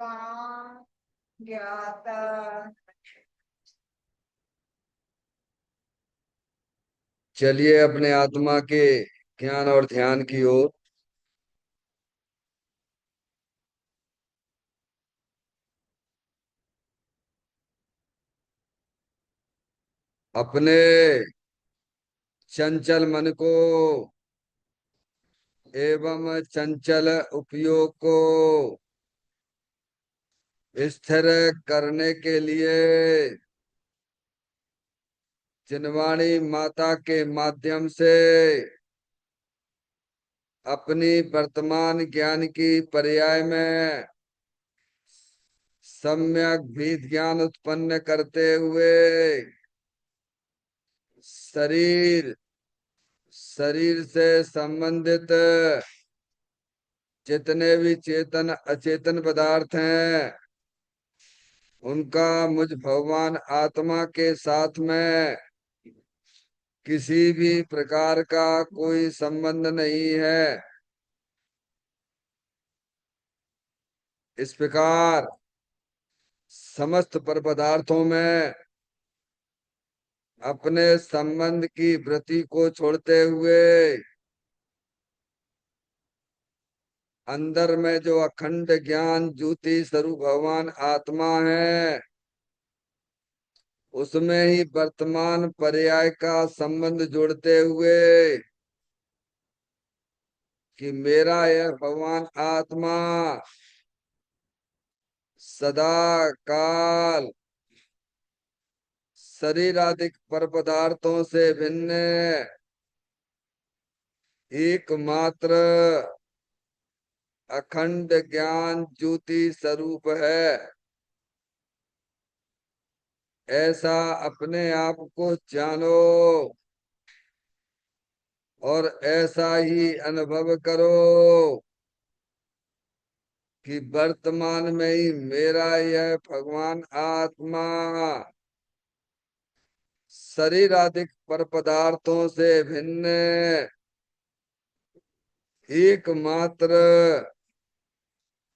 कहाँ ज्ञाता। चलिए अपने आत्मा के ज्ञान और ध्यान की ओर। अपने चंचल मन को एवं चंचल उपयोग को स्थिर करने के लिए जिनवाणी माता के माध्यम से अपनी वर्तमान ज्ञान की पर्याय में सम्यक भी ज्ञान उत्पन्न करते हुए शरीर शरीर से संबंधित जितने भी चेतन अचेतन पदार्थ हैं उनका मुझ भगवान आत्मा के साथ में किसी भी प्रकार का कोई संबंध नहीं है। इस प्रकार समस्त पर पदार्थों में अपने संबंध की वृत्ति को छोड़ते हुए अंदर में जो अखंड ज्ञान ज्योति स्वरूप भगवान आत्मा है उसमें ही वर्तमान पर्याय का संबंध जोड़ते हुए कि मेरा यह भगवान आत्मा सदा काल शरीर आदि पर पदार्थों से भिन्न एकमात्र अखंड ज्ञान ज्योति स्वरूप है। ऐसा अपने आप को जानो और ऐसा ही अनुभव करो कि वर्तमान में ही मेरा यह भगवान आत्मा शरीर आदि पर पदार्थों से भिन्न एकमात्र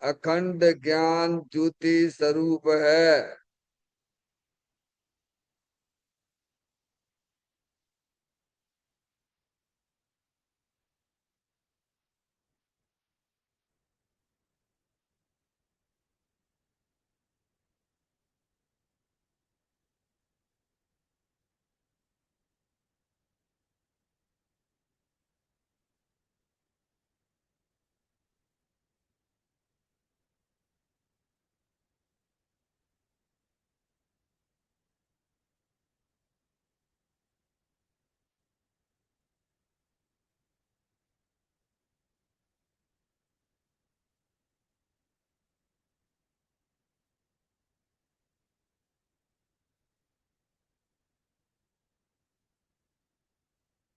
अखंड ज्ञान ज्योति स्वरूप है।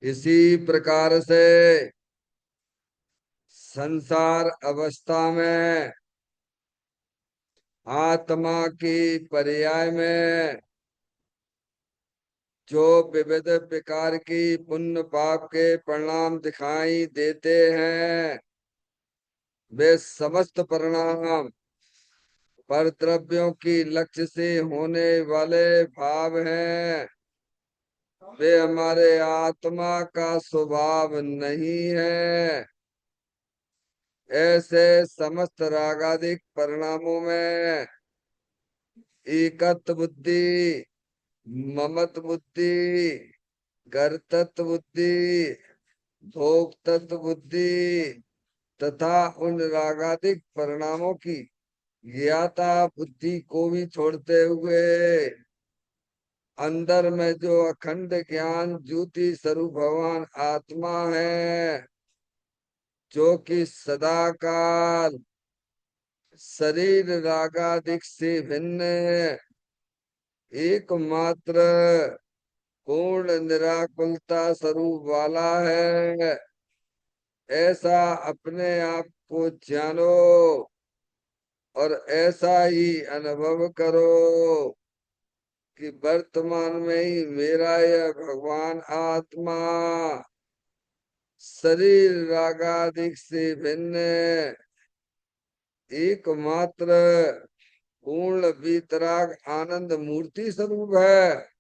इसी प्रकार से संसार अवस्था में आत्मा की पर्याय में जो विविध प्रकार की पुण्य पाप के परिणाम दिखाई देते हैं वे समस्त परिणाम पर द्रव्यों की लक्ष्य से होने वाले भाव हैं। वे हमारे आत्मा का स्वभाव नहीं है। ऐसे समस्त रागादिक परिणामों में एकत्व बुद्धि ममत बुद्धि कर्तृत्व बुद्धि भोक्तृत्व बुद्धि तथा उन रागादिक परिणामों की ज्ञाता बुद्धि को भी छोड़ते हुए अंदर में जो अखंड ज्ञान ज्योति स्वरूप भगवान आत्मा है जो कि सदा काल शरीर रागादिक से भिन्न एकमात्र पूर्ण निराकुलता स्वरूप वाला है। ऐसा अपने आप को जानो और ऐसा ही अनुभव करो कि वर्तमान में ही मेरा यह भगवान आत्मा शरीर रागादिक से भिन्न एकमात्र पूर्ण वीतराग आनंद मूर्ति स्वरूप है।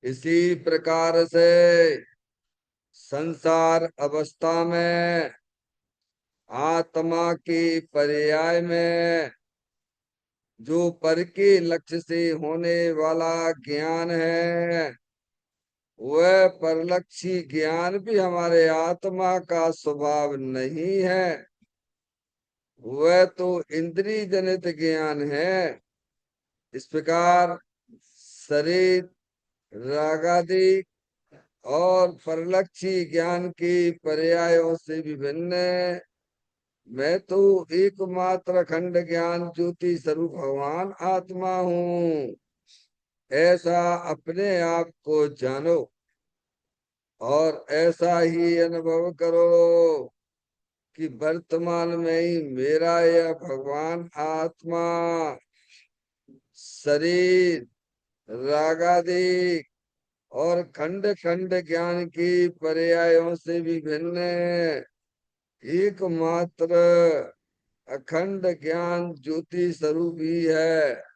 इसी प्रकार से संसार अवस्था में आत्मा की पर्याय में जो पर के लक्ष्य से होने वाला ज्ञान है, वह परलक्षी ज्ञान भी हमारे आत्मा का स्वभाव नहीं है। वह तो इंद्रिय जनित ज्ञान है। इस प्रकार शरीर, रागादि और परलक्षी ज्ञान की पर्यायों से विभिन्न मैं तो एकमात्र अखंड ज्ञान ज्योति स्वरूप भगवान आत्मा हूँ। ऐसा अपने आप को जानो और ऐसा ही अनुभव करो कि वर्तमान में ही मेरा यह भगवान आत्मा शरीर, रागादि और खंड खंड ज्ञान की पर्यायों से भी भिन्न एकमात्र अखंड ज्ञान ज्योति स्वरूप ही है।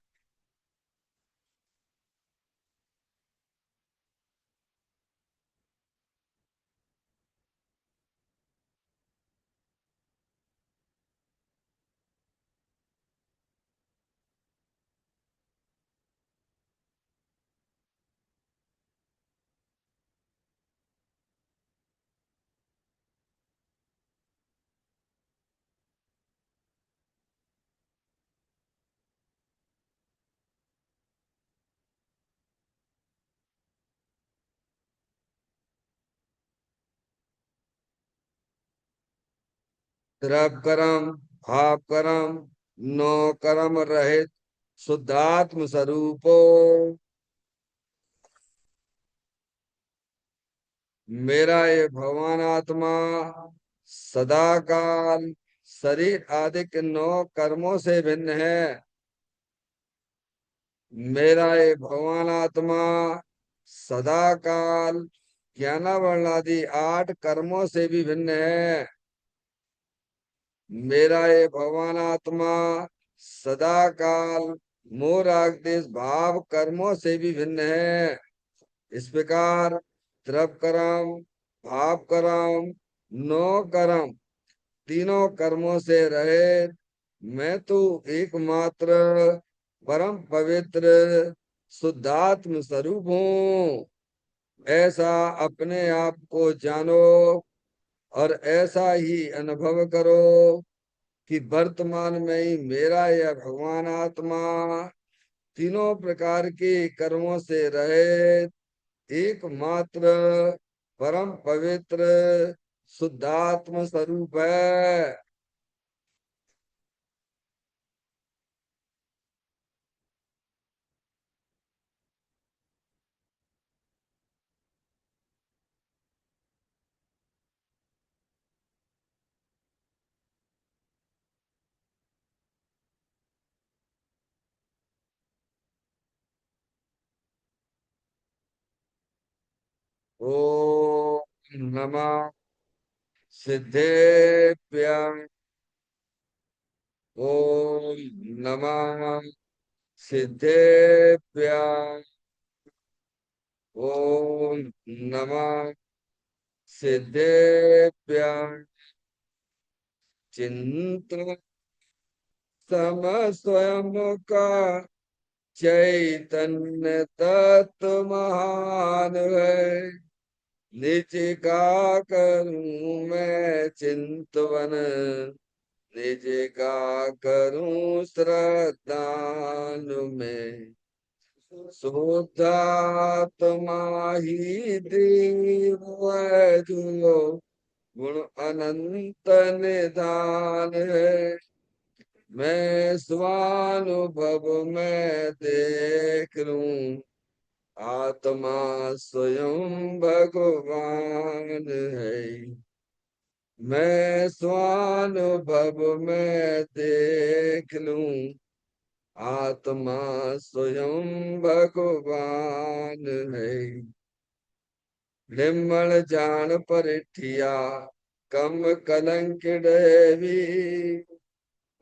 द्रव कर्म, भाव कर्म, नो कर्म रहित शुद्धात्म स्वरूपो मेरा ये भगवान आत्मा सदा काल शरीर आदि के 9 कर्मों से भिन्न है। मेरा ये भगवान आत्मा सदा काल ज्ञानावरण आदि 8 कर्मों से भी भिन्न है। मेरा ये भगवान आत्मा सदा काल मोह राग देश भाव कर्मों से भी भिन्न है। इस प्रकार द्रव कर्म, भाव कर्म, नो कर्म तीनों कर्मों से रहे मैं तो एकमात्र परम पवित्र शुद्धात्म स्वरूप हूँ। ऐसा अपने आप को जानो और ऐसा ही अनुभव करो कि वर्तमान में ही मेरा यह भगवान आत्मा तीनों प्रकार के कर्मों से रहे एकमात्र परम पवित्र शुद्धात्म स्वरूप है। ओम नमः सिद्धेभ्य। ओम नमः सिद्धेभ्य। ओम नमः सिद्धेभ्य। चिंतन सम स्वयं का चैतन्य तत्व महान है। निज का करूं मैं चिंतवन, निज का करूं श्रद्धान में। शुद्धात्मा ही देव है जो गुण अनंत निधान है। मैं स्वानुभव में देख लूं, आत्मा स्वयं भगवान है। मैं स्वानुभव में देख लूं, आत्मा स्वयं भगवान है। निर्मल जान परिठिया, कम कलंक देवी,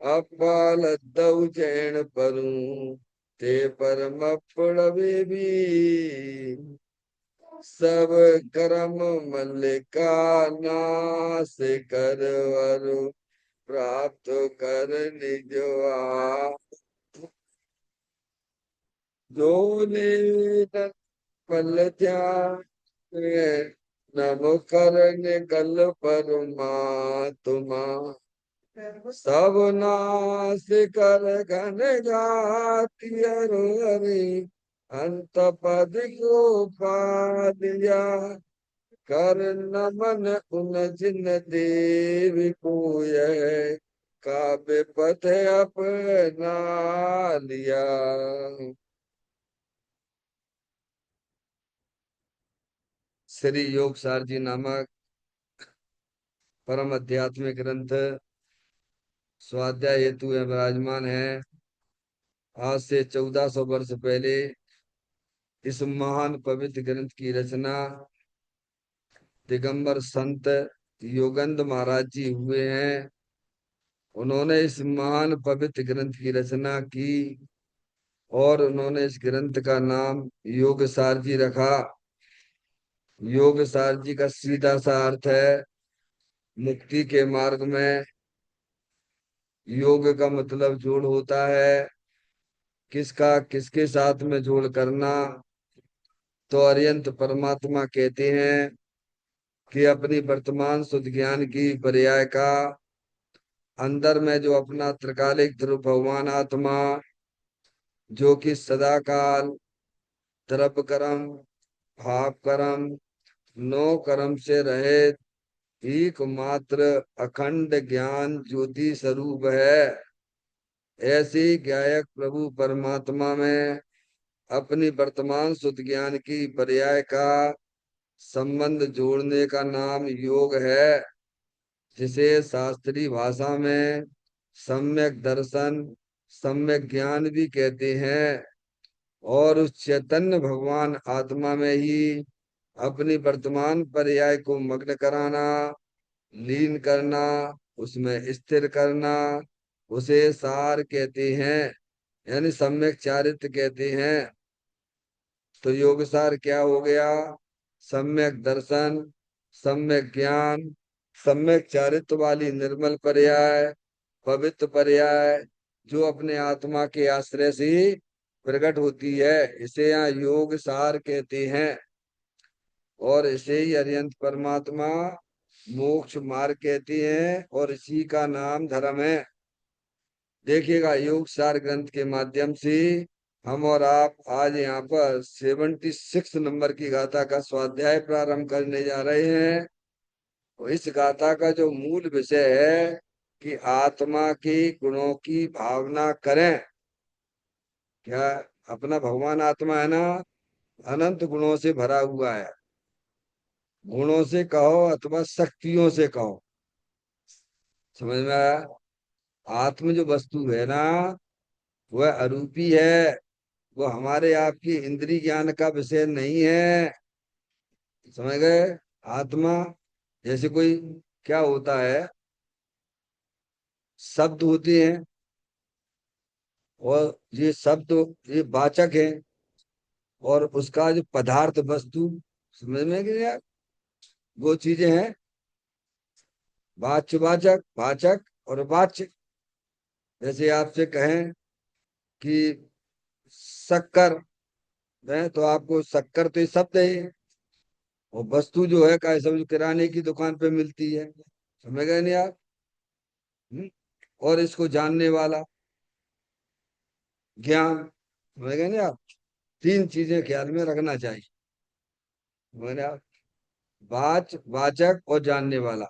अपाल दऊ जैन परूं, ते परम भी सब कर्म मल्लिका नाश कर वर प्राप्त कर निज आप। जो ने पल त्याग नभ कर निकल परमात्मा, सब नाश कर घन जाति हरि, अंत पद को पा दिया। कर नमन उन जिन देव कोय, काव्य पथ अपना लिया। श्री योग सार जी नामक परम आध्यात्मिक ग्रंथ स्वाध्याय हेतु में विराजमान है। आज से 1400 वर्ष पहले इस महान पवित्र ग्रंथ की रचना दिगंबर संत योगंद महाराज जी हुए हैं। उन्होंने इस महान पवित्र ग्रंथ की रचना की और उन्होंने इस ग्रंथ का नाम योग सार जी रखा। योग सार जी का सीधा सा अर्थ है मुक्ति के मार्ग में। योग का मतलब जोड़ होता है, किसका किसके साथ में जोड़ करना। तो अरियंत परमात्मा कहते हैं कि अपनी वर्तमान शुद्ध ज्ञान की पर्याय का अंदर में जो अपना त्रिकालिक ध्रुव भगवान आत्मा, जो कि सदा काल द्रव्य कर्म भाव कर्म नो कर्म से रहित एकमात्र अखंड ज्ञान ज्योति स्वरूप है। ऐसी गायक प्रभु परमात्मा में अपनी वर्तमान शुद्ध ज्ञान की पर्याय का संबंध जोड़ने का नाम योग है, जिसे शास्त्रीय भाषा में सम्यक दर्शन सम्यक ज्ञान भी कहते हैं। और उस चैतन्य भगवान आत्मा में ही अपनी वर्तमान पर्याय को मग्न कराना, लीन करना, उसमें स्थिर करना, उसे सार कहते हैं, यानी सम्यक चारित्र कहते हैं। तो योग सार क्या हो गया? सम्यक दर्शन, सम्यक ज्ञान, सम्यक चारित्र वाली निर्मल पर्याय, पवित्र पर्याय, जो अपने आत्मा के आश्रय से ही प्रकट होती है, इसे यहाँ योग सार कहते हैं। और इसे ही अरिहंत परमात्मा मोक्ष मार्ग कहते हैं और इसी का नाम धर्म है। देखिएगा, योग सार ग्रंथ के माध्यम से हम और आप आज यहाँ पर 76 नंबर की गाथा का स्वाध्याय प्रारंभ करने जा रहे हैं। तो इस गाथा का जो मूल विषय है कि आत्मा के गुणों की भावना करें। क्या? अपना भगवान आत्मा है ना, अनंत गुणों से भरा हुआ है। गुणों से कहो अथवा शक्तियों से कहो, समझ में आया? आत्म जो वस्तु है ना, वह अरूपी है। वो हमारे आपकी इंद्रिय ज्ञान का विषय नहीं है। समझ गए? आत्मा जैसे कोई क्या होता है, शब्द होते हैं और ये शब्द ये वाचक है, और उसका जो पदार्थ वस्तु, समझ में कि यार, वो चीजें हैं वाच्यवाचक, वाचक और वाच्य। जैसे आपसे कहें कि शक्कर है, तो आपको शक्कर तो ये शब्द है, और वस्तु जो है का सब जो किराने की दुकान पे मिलती है। समझ गए नहीं आप? हम्म? और इसको जानने वाला ज्ञान। समझ गए नहीं आप? तीन चीजें ख्याल में रखना चाहिए। समझ गए आप? वाच वाचक और जानने वाला।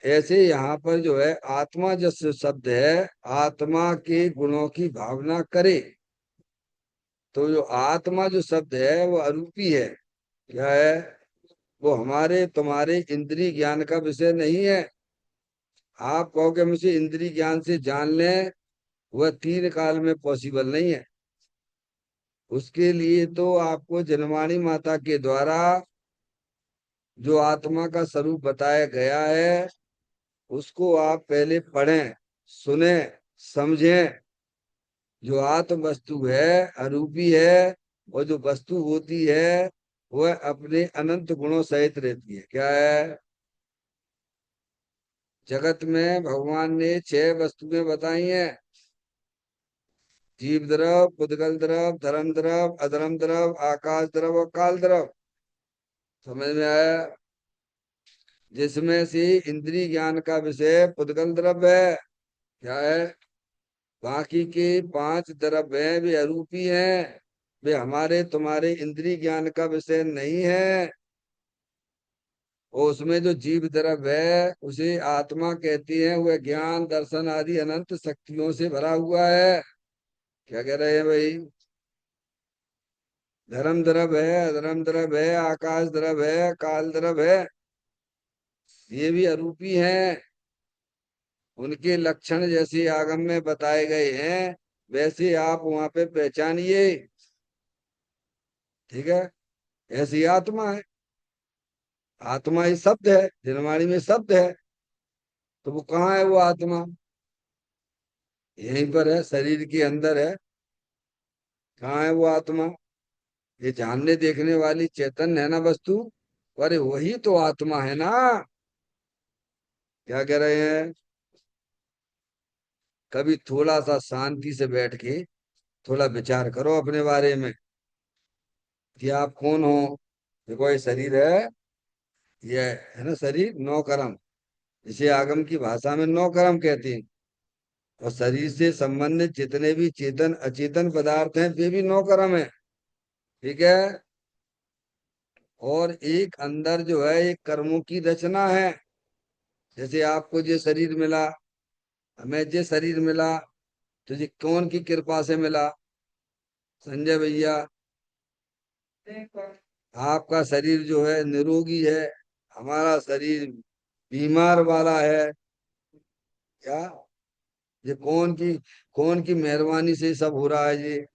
ऐसे यहाँ पर जो है आत्मा जैसे शब्द है, आत्मा के गुणों की भावना करे। तो जो आत्मा जो शब्द है वो अरूपी है। क्या है? वो हमारे तुम्हारे इंद्रिय ज्ञान का विषय नहीं है। आप कहोगे मुझे इंद्रिय ज्ञान से जान लें, वह 3 काल में पॉसिबल नहीं है। उसके लिए तो आपको जनवाणी माता के द्वारा जो आत्मा का स्वरूप बताया गया है, उसको आप पहले पढ़ें, सुने, समझें। जो आत्म वस्तु है अरूपी है, और जो वस्तु होती है वह अपने अनंत गुणों सहित रहती है। क्या है? जगत में भगवान ने 6 वस्तुएं बताई हैं। जीव द्रव, पुद्गल द्रव, धर्म द्रव, अधर्म द्रव, आकाश द्रव और काल द्रव। समझ में आया? जिसमें से इंद्रिय ज्ञान का विषय पुद्गल द्रव है। क्या है? बाकी के 5 द्रव्य हैं, वे अरूपी हैं। वे हमारे तुम्हारे इंद्रिय ज्ञान का विषय नहीं है। और उसमें जो जीव द्रव्य है उसे आत्मा कहती है। वह ज्ञान दर्शन आदि अनंत शक्तियों से भरा हुआ है। क्या कह रहे हैं भाई? धर्म द्रव्य है, अधर्म द्रव्य है, आकाश द्रव्य है, काल द्रव्य है। ये भी अरूपी हैं। उनके लक्षण जैसे आगम में बताए गए हैं, वैसे आप वहां पे पहचानिए। ठीक है? ऐसी आत्मा है। आत्मा ही शब्द है, जनवाणी में शब्द है। तो वो कहाँ है वो आत्मा? यहीं पर है, शरीर के अंदर है। कहाँ है वो आत्मा? ये जानने देखने वाली चैतन्य है ना वस्तु। अरे वही तो आत्मा है ना। क्या कह रहे हैं? कभी थोड़ा सा शांति से बैठ के थोड़ा विचार करो अपने बारे में कि आप कौन हो। देखो, ये शरीर है, ये है ना शरीर, 9 कर्म। इसे आगम की भाषा में 9 कर्म कहते हैं। और शरीर से संबंधित जितने भी चेतन अचेतन पदार्थ हैं, वे भी 9 कर्म है। ठीक है? और एक अंदर जो है एक कर्मों की रचना है। जैसे आपको जो शरीर मिला, हमें जो शरीर मिला, तो ये कौन की कृपा से मिला? संजय भैया, आपका शरीर जो है निरोगी है, हमारा शरीर बीमार वाला है। क्या? ये कौन की मेहरबानी से सब हो रहा है ये?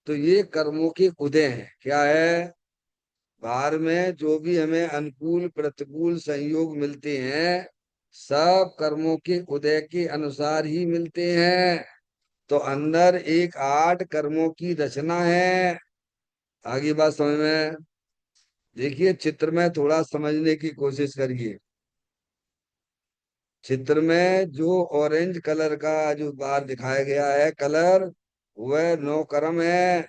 तो ये कर्मों के उदय हैं। क्या है? बाहर में जो भी हमें अनुकूल प्रतिकूल संयोग मिलते हैं, सब कर्मों के उदय के अनुसार ही मिलते हैं। तो अंदर एक 8 कर्मों की रचना है। आगे बात समझ में? देखिए, चित्र में थोड़ा समझने की कोशिश करिए। चित्र में जो ऑरेंज कलर का जो बाहर दिखाया गया है कलर, वह 9 कर्म है।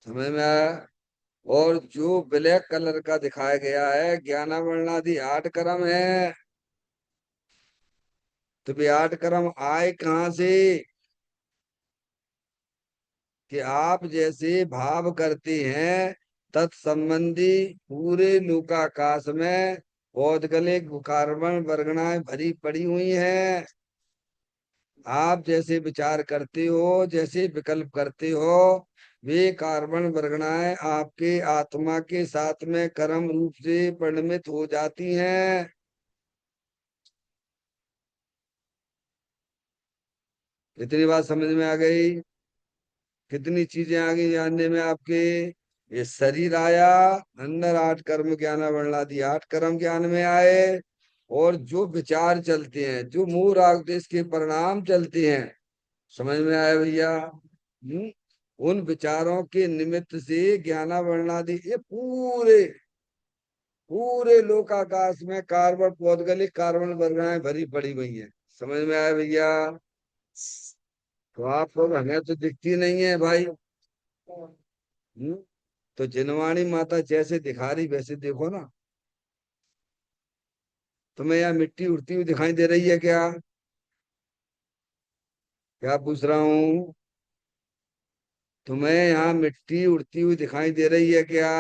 समझ में आया? और जो ब्लैक कलर का दिखाया गया है ज्ञानावरणादि 8 कर्म है। तो भी 8 कर्म आए कहाँ से? कि आप जैसे भाव करते हैं तत्संबंधी पूरे लोकाकाश में पौधगलिक कार्बन वर्गणाएं भरी पड़ी हुई हैं। आप जैसे विचार करते हो, जैसे विकल्प करते हो, वे कार्बन वर्गणाएं आपके आत्मा के साथ में कर्म रूप से परिणमित हो जाती हैं। इतनी बात समझ में आ गई? कितनी चीजें आ गई जानने में आपके? ये शरीर आया, अंदर 8 कर्म ज्ञान वर्णादि 8 कर्म ज्ञान में आए। और जो विचार चलते हैं, जो मूल राग देश के परिणाम चलते हैं। समझ में आया भैया? उन विचारों के निमित्त से ज्ञानावरणादि ये पूरे पूरे लोकाकाश में कार्बन पौधगलिक कार्बन वर्गणाएं भरी पड़ी हुई हैं। समझ में आया भैया? तो आप लोग हमें तो दिखती नहीं है भाई। हम्म? तो जिनवाणी माता जैसे दिखा रही वैसे देखो ना। तुम्हें यहाँ मिट्टी उड़ती हुई दिखाई दे रही है क्या? क्या पूछ रहा हूँ? तुम्हें यहाँ मिट्टी उड़ती हुई दिखाई दे रही है क्या?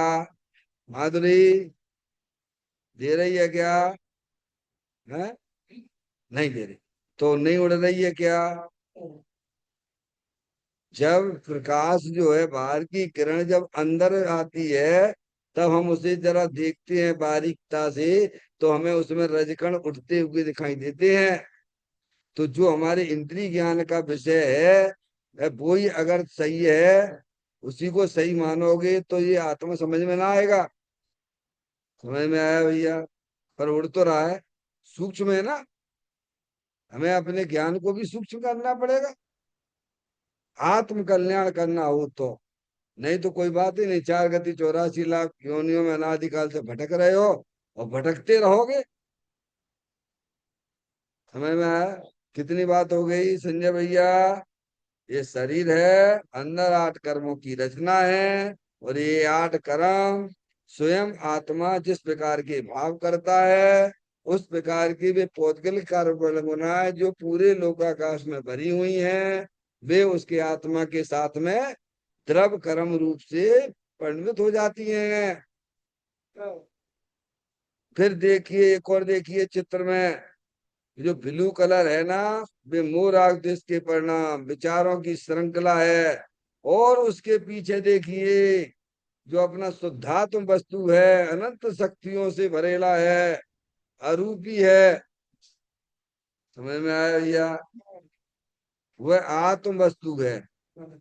माधुरी, दे रही है क्या? है? नहीं दे रही। तो नहीं उड़ रही है क्या? जब प्रकाश जो है, बाहर की किरण जब अंदर आती है, तब हम उसे जरा देखते हैं बारीकता से, तो हमें उसमें रजकण उठते हुए दिखाई देते हैं। तो जो हमारे इंद्रिय ज्ञान का विषय है, वो ही अगर सही है, उसी को सही मानोगे, तो ये आत्मा समझ में ना आएगा। समझ में आया भैया? पर उड़ तो रहा है, सूक्ष्म है ना। हमें अपने ज्ञान को भी सूक्ष्म करना पड़ेगा, आत्म कल्याण करना हो तो। नहीं तो कोई बात ही नहीं, 4 गति 84 लाख योनियों में अनादिकाल से भटक रहे हो और भटकते रहोगे। समझ में आया? कितनी बात हो गई संजय भैया? ये शरीर है, अंदर 8 कर्मों की रचना है, और ये 8 कर्म स्वयं आत्मा जिस प्रकार के भाव करता है, उस प्रकार की वे पौद्गलिक कार्य जो पूरे लोकाकाश में भरी हुई हैं, वे उसके आत्मा के साथ में द्रव कर्म रूप से परिणत हो जाती हैं। फिर देखिए, एक और देखिए चित्र में, जो ब्लू कलर है ना, वे मोर आदेश के परिणाम विचारों की श्रृंखला है। और उसके पीछे देखिए, जो अपना शुद्धात्म वस्तु है, अनंत शक्तियों से भरेला है, अरूपी है। समझ में आया भैया? वह आत्म वस्तु है।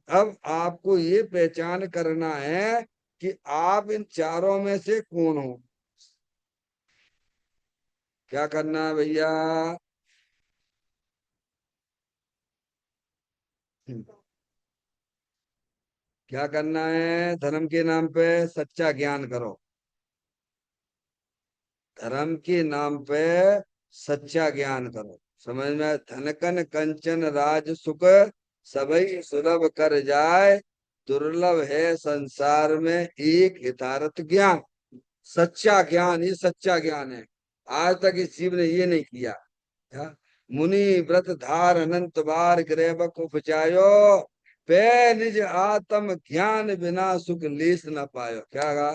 अब आपको ये पहचान करना है कि आप इन चारों में से कौन हो। क्या करना है भैया? क्या करना है? धर्म के नाम पे सच्चा ज्ञान करो। धर्म के नाम पे सच्चा ज्ञान करो। समझ में आया? धनकन कंचन राज सुख सबई सुलभ कर जाए, दुर्लभ है संसार में एक हितारथ ज्ञान। सच्चा ज्ञान, ये सच्चा ज्ञान है। आज तक इस जीव ने ये नहीं किया। क्या? मुनि व्रत धार अनंत बार ग्रेवक उपजायो, पे निज आत्म ज्ञान बिना सुख लेस न पायो। क्या कहा?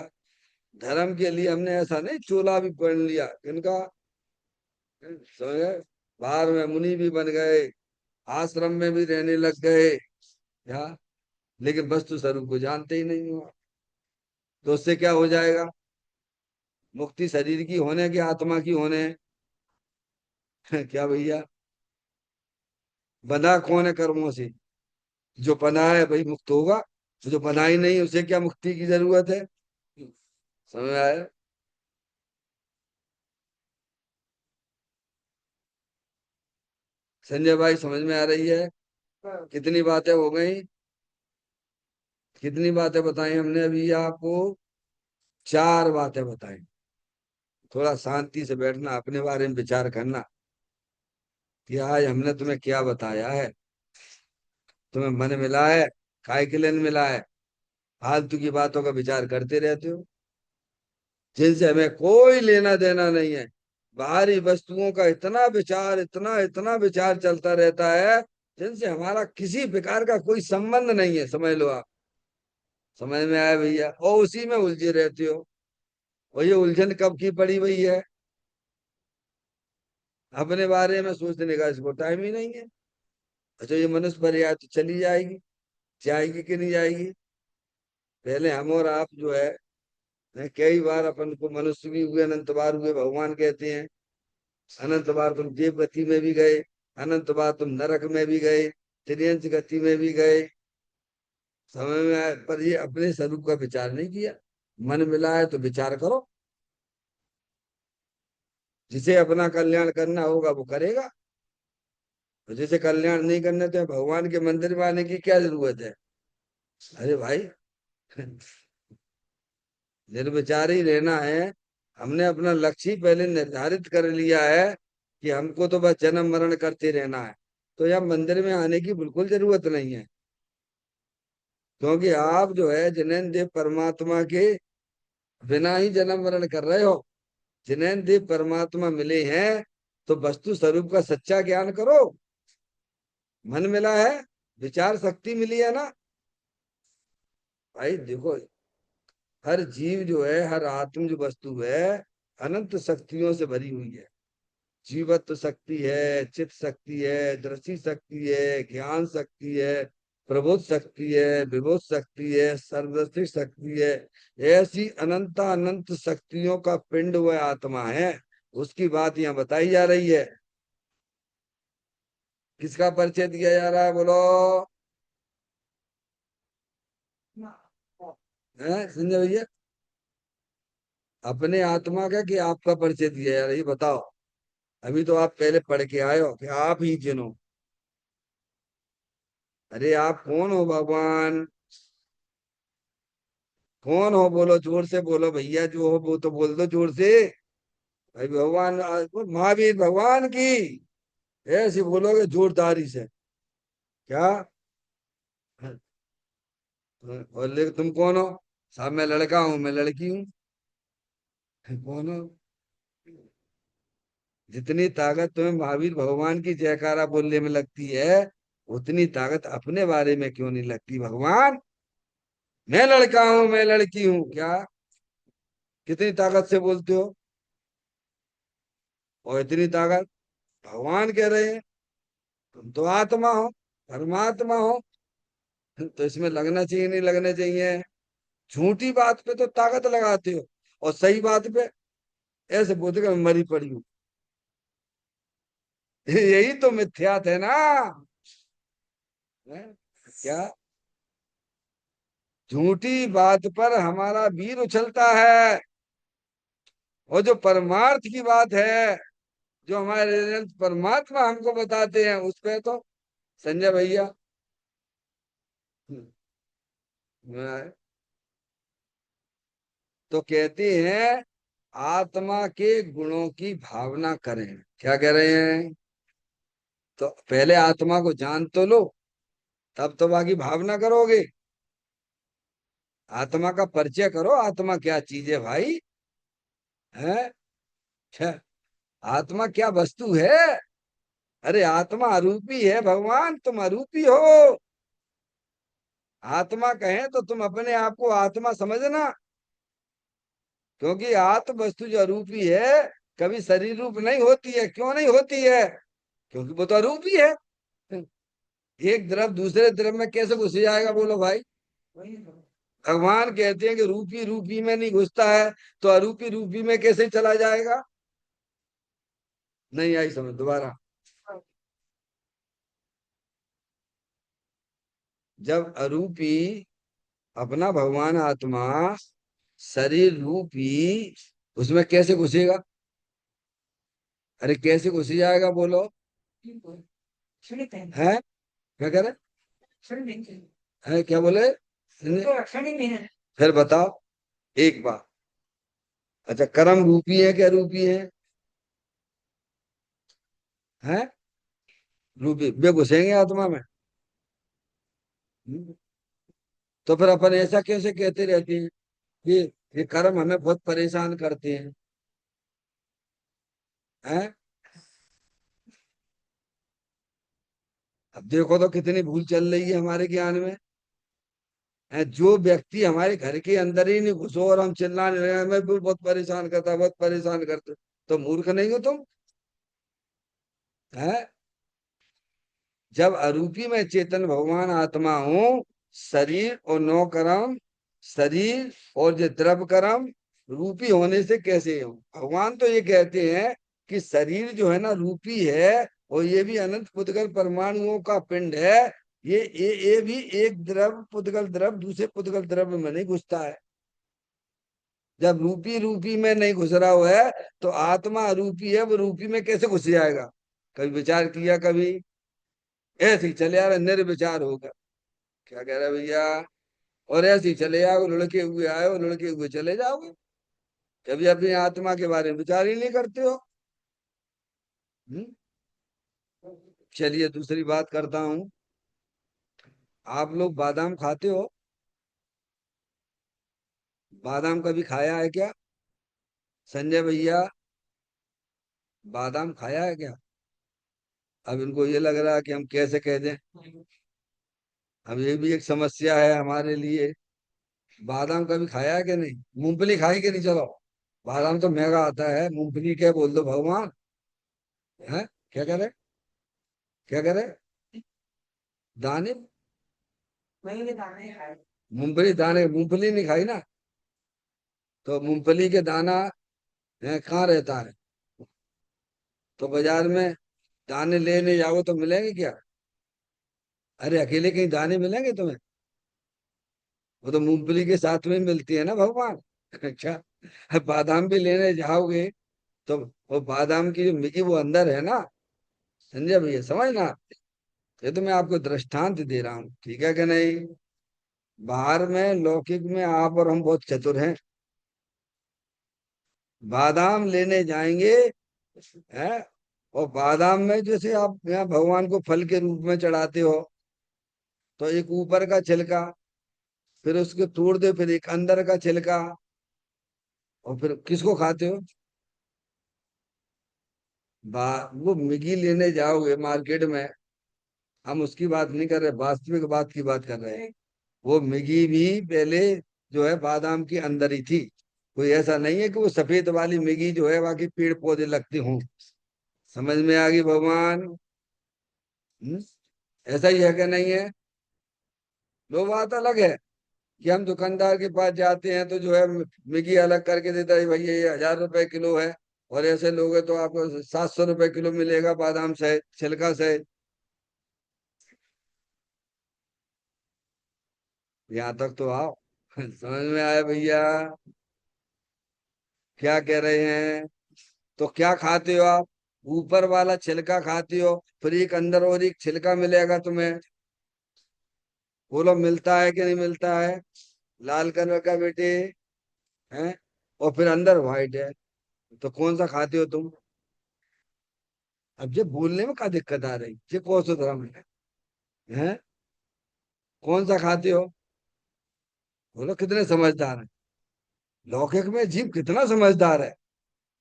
धर्म के लिए हमने ऐसा नहीं चोला भी पहन लिया इनका, समझे? बाहर में मुनि भी बन गए, आश्रम में भी रहने लग गए, क्या? लेकिन वस्तु स्वरूप को जानते ही नहीं हुआ। तो उससे क्या हो जाएगा? मुक्ति शरीर की होने की, आत्मा की होने? क्या भैया? बंधा कौन है कर्मों से? जो बना है वही मुक्त होगा, जो बना ही नहीं उसे क्या मुक्ति की जरूरत है? समझ में आया? संजय भाई समझ में आ रही है? कितनी बातें हो गई? कितनी बातें बताई हमने अभी आपको? 4 बातें बताई। थोड़ा शांति से बैठना, अपने बारे में विचार करना कि आज हमने तुम्हें क्या बताया है। तुम्हें मन मिला है? काय के लिए मिला है? फालतू की बातों का विचार करते रहते हो, जिनसे हमें कोई लेना देना नहीं है। बाहरी वस्तुओं का इतना विचार, इतना इतना विचार चलता रहता है, जिनसे हमारा किसी प्रकार का कोई संबंध नहीं है, समझ लो आप। समझ में आया भैया? और उसी में उलझे रहते हो। और ये उलझन कब की पड़ी हुई है? अपने बारे में सोचने का इसको टाइम ही नहीं है। अच्छा, ये मनुष्य पर या तो चली जाएगी, जाएगी कि नहीं जाएगी? पहले हम और आप जो है, कई बार अपन को मनुष्य भी हुए, अनंत बार हुए, भगवान कहते हैं अनंत बार तुम देव गति में भी गए, अनंत बार तुम नरक में भी गए, त्रियंच गति में भी गए। समय में आए, पर ये अपने स्वरूप का विचार नहीं किया। मन मिला है तो विचार करो, जिसे अपना कल्याण करना होगा वो करेगा, और जिसे कल्याण नहीं करना तो भगवान के मंदिर में आने की क्या जरूरत है? अरे भाई, निर्विचार ही रहना है। हमने अपना लक्ष्य ही पहले निर्धारित कर लिया है कि हमको तो बस जन्म मरण करते रहना है। तो यह मंदिर में आने की बिल्कुल जरूरत नहीं है, क्योंकि आप जो है जिनेन देव परमात्मा के बिना ही जन्म मरण कर रहे हो। जिनेन देव परमात्मा मिले हैं, तो वस्तु स्वरूप का सच्चा ज्ञान करो। मन मिला है, विचार शक्ति मिली है ना। भाई देखो, हर जीव जो है, हर आत्म जो वस्तु है, अनंत शक्तियों से भरी हुई है। जीवत्व शक्ति है, चित शक्ति है, दृष्टि शक्ति है, ज्ञान शक्ति है, प्रबोध शक्ति है, विबोध शक्ति है, सर्वदृष्टि शक्ति है। ऐसी अनंत अनंत शक्तियों का पिंड वह आत्मा है। उसकी बात यहाँ बताई जा रही है। किसका परिचय दिया जा रहा है बोलो? है संजय भैया? अपने आत्मा का कि आपका परिचय दिया जा रहा है, ये बताओ। अभी तो आप पहले पढ़ के आए हो कि आप ही जिनो। अरे आप कौन हो भगवान? कौन हो? बोलो, जोर से बोलो भैया, जो हो वो तो बोल दो जोर से। भाई भगवान, महावीर भगवान की। ऐसे बोलोगे जोरदारी से। क्या? और ले तुम कौन हो? साहब मैं लड़का हूं, मैं लड़की हूँ। कौन हो? जितनी ताकत तुम्हें महावीर भगवान की जयकारा बोलने में लगती है, उतनी ताकत अपने बारे में क्यों नहीं लगती भगवान? मैं लड़का हूं, मैं लड़की हूँ, क्या? कितनी ताकत से बोलते हो? और इतनी ताकत भगवान कह रहे हैं। तुम तो आत्मा हो, परमात्मा हो। तो इसमें लगना चाहिए नहीं लगना चाहिए? झूठी बात पे तो ताकत लगाते हो, और सही बात पे ऐसे बोलते कि मैं मरी पड़ी हूँ। यही तो मिथ्यात है ना। हैं? क्या? झूठी बात पर हमारा वीर उछलता है, और जो परमार्थ की बात है, जो हमारे परमात्मा हमको बताते हैं, उस पे तो संजय भैया तो कहते हैं आत्मा के गुणों की भावना करें। क्या कह रहे हैं? तो पहले आत्मा को जान तो लो, तब तो बाकी भावना करोगे। आत्मा का परिचय करो, आत्मा क्या चीज है भाई? है? छे, आत्मा क्या वस्तु है? अरे आत्मा अरूपी है भगवान, तुम अरूपी हो। आत्मा कहें तो तुम अपने आप को आत्मा समझना, क्योंकि आत्म वस्तु जो अरूपी है, कभी शरीर रूप नहीं होती है। क्यों नहीं होती है? क्योंकि वो तो अरूपी है। एक द्रव दूसरे द्रव में कैसे घुस जाएगा बोलो भाई? भगवान कहते हैं कि रूपी रूपी में नहीं घुसता है, तो अरूपी रूपी में कैसे चला जाएगा? नहीं आई समझ, दोबारा। जब अरूपी अपना भगवान आत्मा शरीर रूपी उसमें कैसे घुसेगा? अरे कैसे घुस जाएगा बोलो? है? क्या कह रहे हैं? क्या बोले? फिर बताओ एक बार। अच्छा, कर्म रूपी है क्या रूपी है? हैं? रूपी वे घुसेंगे आत्मा में। हम्म। तो फिर अपन ऐसा कैसे कहते रहते हैं कि ये कर्म हमें बहुत परेशान करते हैं? हैं? अब देखो तो कितनी भूल चल रही है हमारे ज्ञान में। जो व्यक्ति हमारे घर के अंदर ही नहीं घुसो और हम चिल्लाने लगे हमें भी बहुत परेशान करता है, बहुत परेशान करते, तो मूर्ख नहीं हो तुम? है? जब अरूपी में चेतन भगवान आत्मा हूं, शरीर और नौ कर्म, शरीर और जो द्रव कर्म रूपी होने से कैसे हो? भगवान तो ये कहते हैं कि शरीर जो है ना रूपी है, और ये भी अनंत पुद्गल परमाणुओं का पिंड है। ये भी एक द्रव पुद्गल द्रव दूसरे पुद्गल द्रव में नहीं घुसता है। जब रूपी रूपी में नहीं घुस रहा हुआ है, तो आत्मा अरूपी है, वो रूपी में कैसे घुस जाएगा? कभी विचार किया कभी? ऐसे ही चले आ रहे, निर्विचार होगा। क्या कह रहे भैया? और ऐसे ही चले जाओ, लड़के हुए आए हो, लड़के हुए चले जाओगे। कभी अपनी आत्मा के बारे में विचार ही नहीं करते हो। हम्म? चलिए दूसरी बात करता हूँ। आप लोग बादाम खाते हो? बादाम कभी खाया है क्या? संजय भैया, बादाम खाया है क्या? अब इनको ये लग रहा है कि हम कैसे कह दें। अब ये भी एक समस्या है हमारे लिए। बादाम कभी खाया है कि नहीं? मूंगफली खाई कि नहीं? चलो बादाम तो महंगा आता है, मूंगफली क्या बोल दो भगवान। है, क्या कह रहे, क्या कह रहे? दाने, वही के दाने खाए। मूंगफली दाने, मूंगफली नहीं खाई ना? तो मूंगफली के दाना कहाँ रहता है? तो बाजार में दाने लेने जाओ तो मिलेंगे क्या? अरे अकेले कहीं दाने मिलेंगे तुम्हें? वो तो मूंगफली के साथ में ही मिलती है ना भगवान। अच्छा, बादाम भी लेने जाओगे तो वो बादाम की जो मिगी वो अंदर है ना। समझे भैया, समझना। ये तो मैं आपको दृष्टांत दे रहा हूँ, ठीक है कि नहीं? बाहर में लौकिक में आप और हम बहुत चतुर हैं। बादाम लेने जाएंगे, है, और बादाम में जैसे आप यहाँ भगवान को फल के रूप में चढ़ाते हो, तो एक ऊपर का छिलका, फिर उसको तोड़ दे, फिर एक अंदर का छिलका, और फिर किसको खाते हो? वो मिगी लेने जाओगे मार्केट में, हम उसकी बात नहीं कर रहे, वास्तविक बात की बात कर रहे हैं। वो मिगी भी पहले जो है बादाम की अंदर ही थी। कोई ऐसा नहीं है कि वो सफेद वाली मिगी जो है बाकी पेड़ पौधे लगते हों। समझ में आ गई भगवान? हम्म? ऐसा ही है कि नहीं है? दो बात अलग है कि हम दुकानदार के पास जाते हैं तो जो है मिगी अलग करके देता है, भैया ये 1000 रुपए किलो है। और ऐसे लोग हैं तो आपको 700 रुपए किलो मिलेगा बादाम सहित, छिलका सहित। यहाँ तक तो आओ। समझ में आया भैया? क्या कह रहे हैं? तो क्या खाते हो आप? ऊपर वाला छिलका खाते हो, फिर एक अंदर और एक छिलका मिलेगा तुम्हें। बोलो मिलता है कि नहीं मिलता है? लाल कलर का बेटे, है, और फिर अंदर व्हाइट है। तो कौन सा खाते हो तुम? अब ये बोलने में क्या दिक्कत आ रही, ये कौन सा धर्म है? हैं? कौन सा खाते हो? बोलो कितने समझदार है। लौकिक में जीव कितना समझदार है,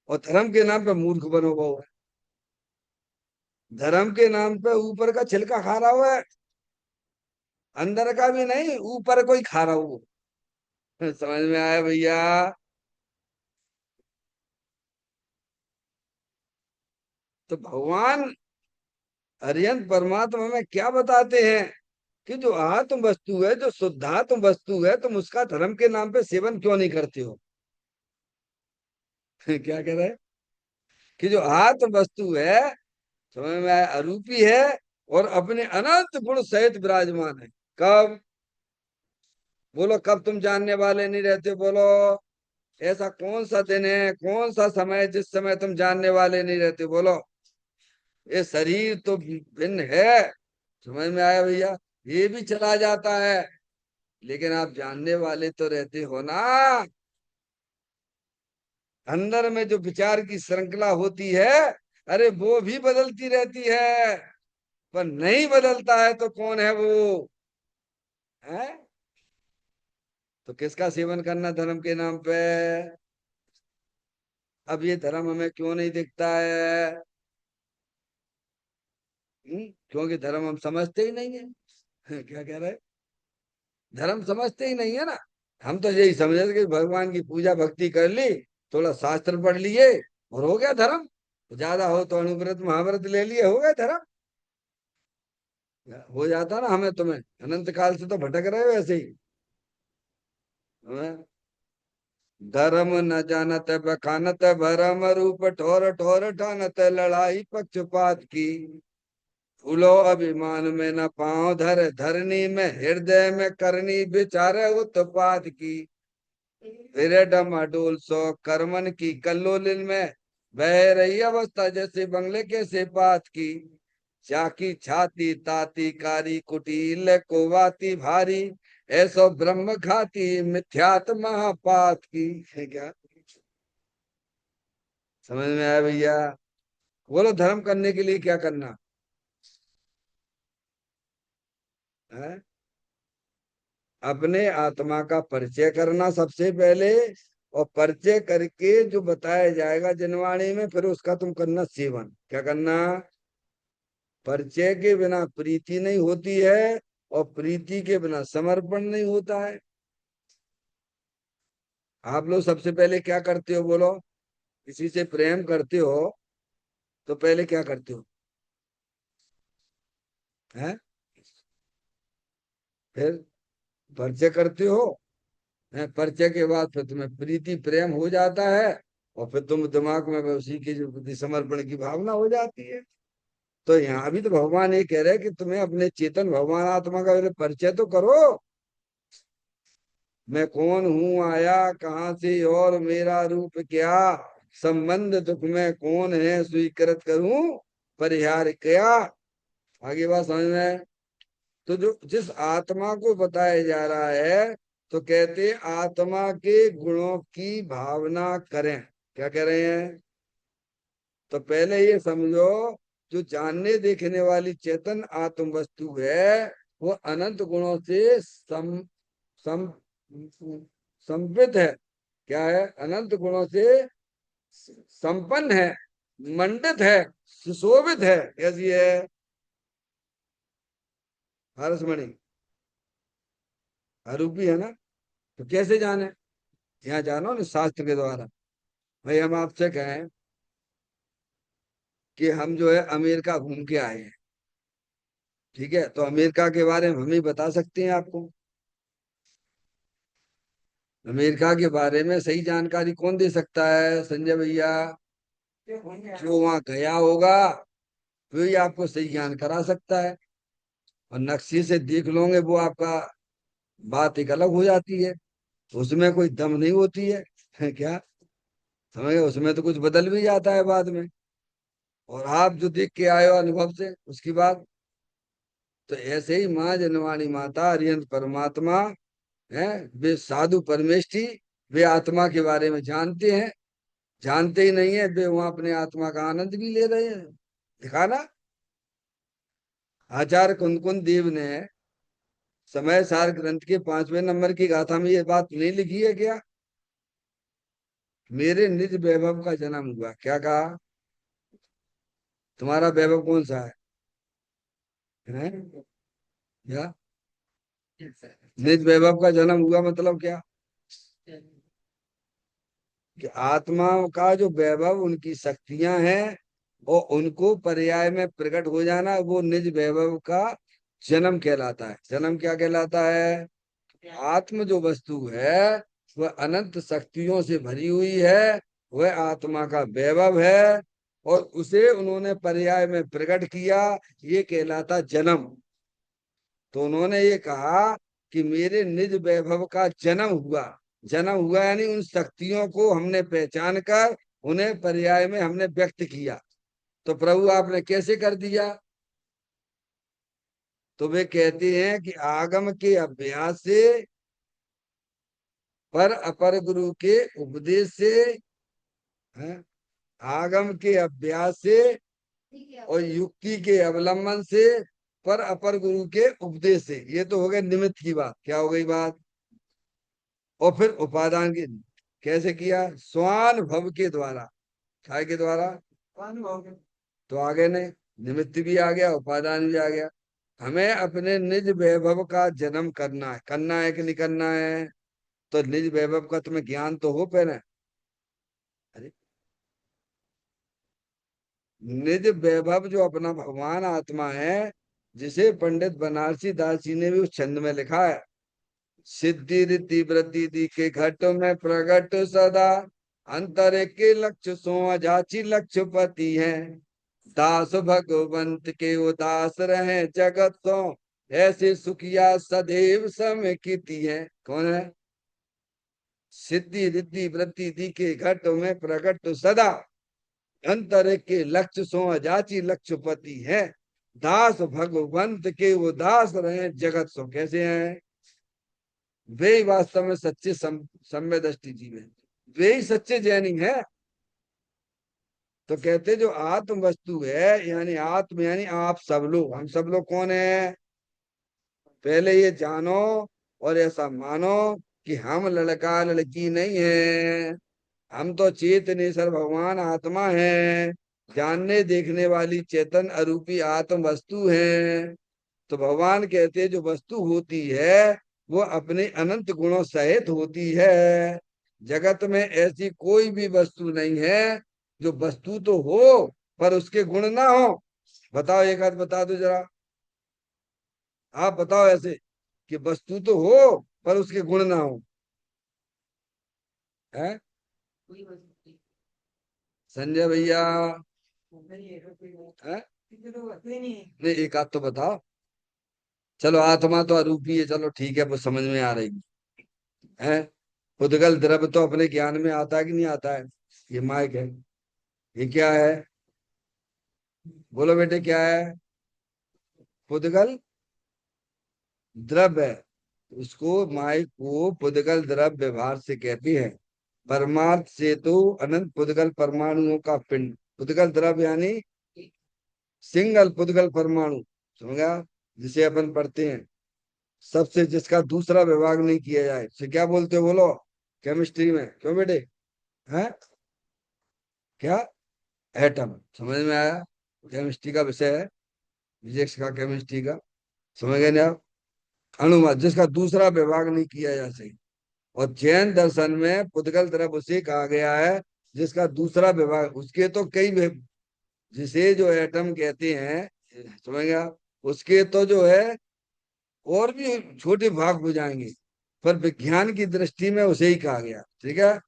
और धर्म के नाम पे मूर्ख बनो हुआ है। धर्म के नाम पे ऊपर का छिलका खा रहा हुआ है, अंदर का भी नहीं, ऊपर को ही खा रहा हूँ। समझ में आया भैया? तो भगवान अरिहंत परमात्मा में क्या बताते हैं कि जो आत्म वस्तु है, जो शुद्धात्म वस्तु है, तुम उसका धर्म के नाम पे सेवन क्यों नहीं करते हो? क्या कह रहे हैं? कि जो आत्म वस्तु है, समझ में आया, अरूपी है, और अपने अनंत गुण सहित विराजमान है। कब? बोलो कब तुम जानने वाले नहीं रहते? बोलो ऐसा कौन सा दिन है, कौन सा समय है जिस समय तुम जानने वाले नहीं रहते? बोलो। ये शरीर तो भिन्न है, समझ में आया भैया? ये भी चला जाता है, लेकिन आप जानने वाले तो रहते हो ना। अंदर में जो विचार की श्रृंखला होती है, अरे वो भी बदलती रहती है, पर नहीं बदलता है तो कौन है वो? है? तो किसका सेवन करना धर्म के नाम पे? अब ये धर्म हमें क्यों नहीं दिखता है? क्योंकि धर्म हम समझते ही नहीं है। क्या कह रहे हैं? धर्म समझते ही नहीं है ना। हम तो यही समझे थे कि भगवान की पूजा भक्ति कर ली, थोड़ा शास्त्र पढ़ लिए, और हो गया धर्म। ज्यादा हो तो अनुव्रत महाव्रत ले लिए, हो गया धर्म। हो जाता ना हमें तुम्हें, अनंत काल से तो भटक रहे हो ऐसे ही। हाँ? धर्म न जानत बखानत भरम, रूप ठोर ठोर ठानत, लड़ाई पक्षपात की। फूलो अभिमान में न पाँव धर, धरनी में हृदय में करनी विचार उत्पात की। फिर डमाडोल सो करमन की कल्लोलिन में, बह रही अवस्था जैसे बंगले के सेपात की। चाकी छाती ताती कारी कुटिल कोवाती भारी, ऐसो ब्रह्म घाती मिथ्यात महापात की। है क्या? समझ में आया भैया? बोलो धर्म करने के लिए क्या करना है? अपने आत्मा का परिचय करना सबसे पहले, और परिचय करके जो बताया जाएगा जनवाणी में, फिर उसका तुम करना सेवन। क्या करना? परिचय के बिना प्रीति नहीं होती है, और प्रीति के बिना समर्पण नहीं होता है। आप लोग सबसे पहले क्या करते हो बोलो? किसी से प्रेम करते हो तो पहले क्या करते हो? हैं? फिर परिचय करते हो। हैं? परिचय के बाद फिर तुम्हें प्रीति प्रेम हो जाता है, और फिर तुम दिमाग में उसी की जो प्रति समर्पण की भावना हो जाती है। तो यहाँ भी तो भगवान ये कह रहे हैं कि तुम्हें अपने चेतन भगवान आत्मा का पहले परिचय तो करो। मैं कौन हूँ, आया कहाँ से, और मेरा रूप क्या, संबंध दुख में कौन है, स्वीकृत करूं परिहार क्या। आगे बात समझ में? तो जो जिस आत्मा को बताया जा रहा है, तो कहते आत्मा के गुणों की भावना करें। क्या कह रहे हैं? तो पहले ये समझो, जो जानने देखने वाली चेतन आत्म वस्तु है, वो अनंत गुणों से सम संपित है। क्या है? अनंत गुणों से संपन्न है, मंडित है, सुशोभित है। कैसी है? हर्षमणि अरूपी है ना? तो कैसे जाने? यहाँ जानो ना शास्त्र के द्वारा। भाई हम आपसे कहें कि हम जो है अमेरिका घूम के आए हैं, ठीक है, तो अमेरिका के बारे में हम ही बता सकते हैं आपको। अमेरिका के बारे में सही जानकारी कौन दे सकता है संजय भैया? जो वहां गया होगा वही आपको सही ज्ञान करा सकता है। और नक्शे से देख लोगे वो आपका बात एक अलग हो जाती है। उसमें कोई दम नहीं होती है क्या? समझ गए? उसमें तो कुछ बदल भी जाता है बाद में। और आप जो देख के आए हो अनुभव से, उसकी बात। तो ऐसे ही माँ जनवाणी माता अरिहंत परमात्मा है, वे साधु परमेष्ठी, वे आत्मा के बारे में जानते हैं। जानते ही नहीं है वे वहां अपने आत्मा का आनंद भी ले रहे हैं। दिखा ना? आचार्य कुंदकुंद देव ने समय सार ग्रंथ के 5वें नंबर की गाथा में ये बात नहीं लिखी है क्या? मेरे निज वैभव का जन्म हुआ। क्या कहा? तुम्हारा वैभव कौन सा है? क्या? निज वैभव का जन्म हुआ मतलब क्या? कि आत्माओं का जो वैभव, उनकी शक्तियां हैं, और उनको पर्याय में प्रकट हो जाना, वो निज वैभव का जन्म कहलाता है। जन्म क्या कहलाता है? आत्म जो वस्तु है वह अनंत शक्तियों से भरी हुई है, वह आत्मा का वैभव है, और उसे उन्होंने पर्याय में प्रकट किया, ये कहलाता जन्म। तो उन्होंने ये कहा कि मेरे निज वैभव का जन्म हुआ। जन्म हुआ यानी उन शक्तियों को हमने पहचान कर उन्हें पर्याय में हमने व्यक्त किया। तो प्रभु आपने कैसे कर दिया? तो वे कहते हैं कि आगम के अभ्यास से, पर अपर गुरु के उपदेश से, हैं? आगम के अभ्यास से और युक्ति के अवलंबन से, पर अपर गुरु के उपदेश से। ये तो हो गए निमित्त की बात। क्या हो गई बात? और फिर उपादान की कैसे किया? स्वान भव के द्वारा। काय के द्वारा? तो आगे नहीं, निमित्त भी आ गया, उपादान भी आ गया। हमें अपने निज वैभव का जन्म करना है कि नहीं करना है? तो निज वैभव का तुम्हें ज्ञान तो हो पहले। अरे, निज वैभव जो अपना भगवान आत्मा है, जिसे पंडित बनारसी दास जी ने भी उस छंद में लिखा है, सिद्धि रिद्धि वृद्धि दी के घट में प्रगट सदा, अंतर के लक्ष्य सो अजाची लक्ष्य पति है, दास भगवंत के उदास रहे जगत सो, ऐसे सुखिया सदैव समय कीती है। कौन है? सिद्धि रिद्धि वृद्धि दी के घट में प्रगट सदा, अंतर के लक्ष्य सो अजाची लक्ष्यपति है, दास भगवंत के वो दास रहे जगत सो। कैसे हैं? वे ही वास्तव में सच्चे सम्य दृष्टि जीव है। वे ही सच्चे जैनी है। तो कहते जो आत्म वस्तु है, यानी आत्म यानी आप सब लोग, हम सब लोग कौन है? पहले ये जानो और ऐसा मानो कि हम लड़का लड़की नहीं है। हम तो चेतनेश्वर भगवान आत्मा है, जानने देखने वाली चेतन अरूपी आत्म वस्तु है। तो भगवान कहते जो वस्तु होती है वो अपने अनंत गुणों सहित होती है। जगत में ऐसी कोई भी वस्तु नहीं है जो वस्तु तो हो पर उसके गुण ना हो। बताओ, एक आध बता दो जरा। आप बताओ ऐसे कि वस्तु तो हो पर उसके गुण ना हो। है कोई वस्तु संजय भैया? नहीं है, कोई वस्तु है? नहीं है। नहीं, एक आध तो बताओ। चलो, आत्मा तो अरूपी है, चलो ठीक है, वो समझ में आ रही है। उद्गल द्रव्य तो अपने ज्ञान में आता है कि नहीं आता है? ये माइक है, ये क्या है? बोलो बेटे, क्या है? पुद्गल द्रव्य है। उसको, माइक को पुद्गल द्रव्य व्यवहार से कहते हैं। परमार्थ से तो अनंत पुद्गल परमाणुओं का पिंड। पुद्गल द्रव्य यानी सिंगल पुद्गल परमाणु, समझा? जिसे अपन पढ़ते हैं, सबसे जिसका दूसरा विभाग नहीं किया जाए, उसे क्या बोलते हो बोलो? केमिस्ट्री में क्यों बेटे? है क्या? एटम। समझ में आया? केमिस्ट्री का विषय है, फिजिक्स का, केमिस्ट्री का। समझ गए ना आप? अणुमा, जिसका दूसरा विभाग नहीं किया जा सके। और जैन दर्शन में पुद्गल द्रव्य उसे कहा गया है जिसका दूसरा विभाग, उसके तो कई जिसे जो एटम कहते हैं, समझ गए आप? उसके तो जो है और भी छोटे भाग हो जाएंगे, पर विज्ञान की दृष्टि में उसे ही कहा गया, ठीक है।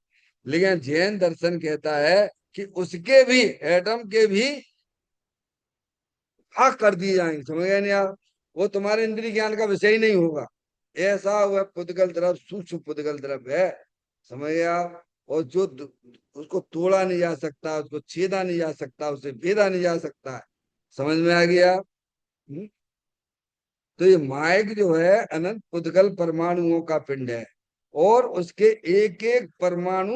लेकिन जैन दर्शन कहता है कि उसके भी, एटम के भी भाग कर दिए जाएंगे। समझ गए नहीं आप? वो तुम्हारे इंद्रिय ज्ञान का विषय ही नहीं होगा। ऐसा वह पुद्गल द्रव्य सूक्ष्म पुद्गल द्रव्य है। समझ गए आप? और जो उसको तोड़ा नहीं जा सकता, उसको छेदा नहीं जा सकता, उसे भेदा नहीं जा सकता है। समझ में आ गया? हम्म? तो ये माइक जो है अनंत पुद्गल परमाणुओं का पिंड है। और उसके एक एक परमाणु,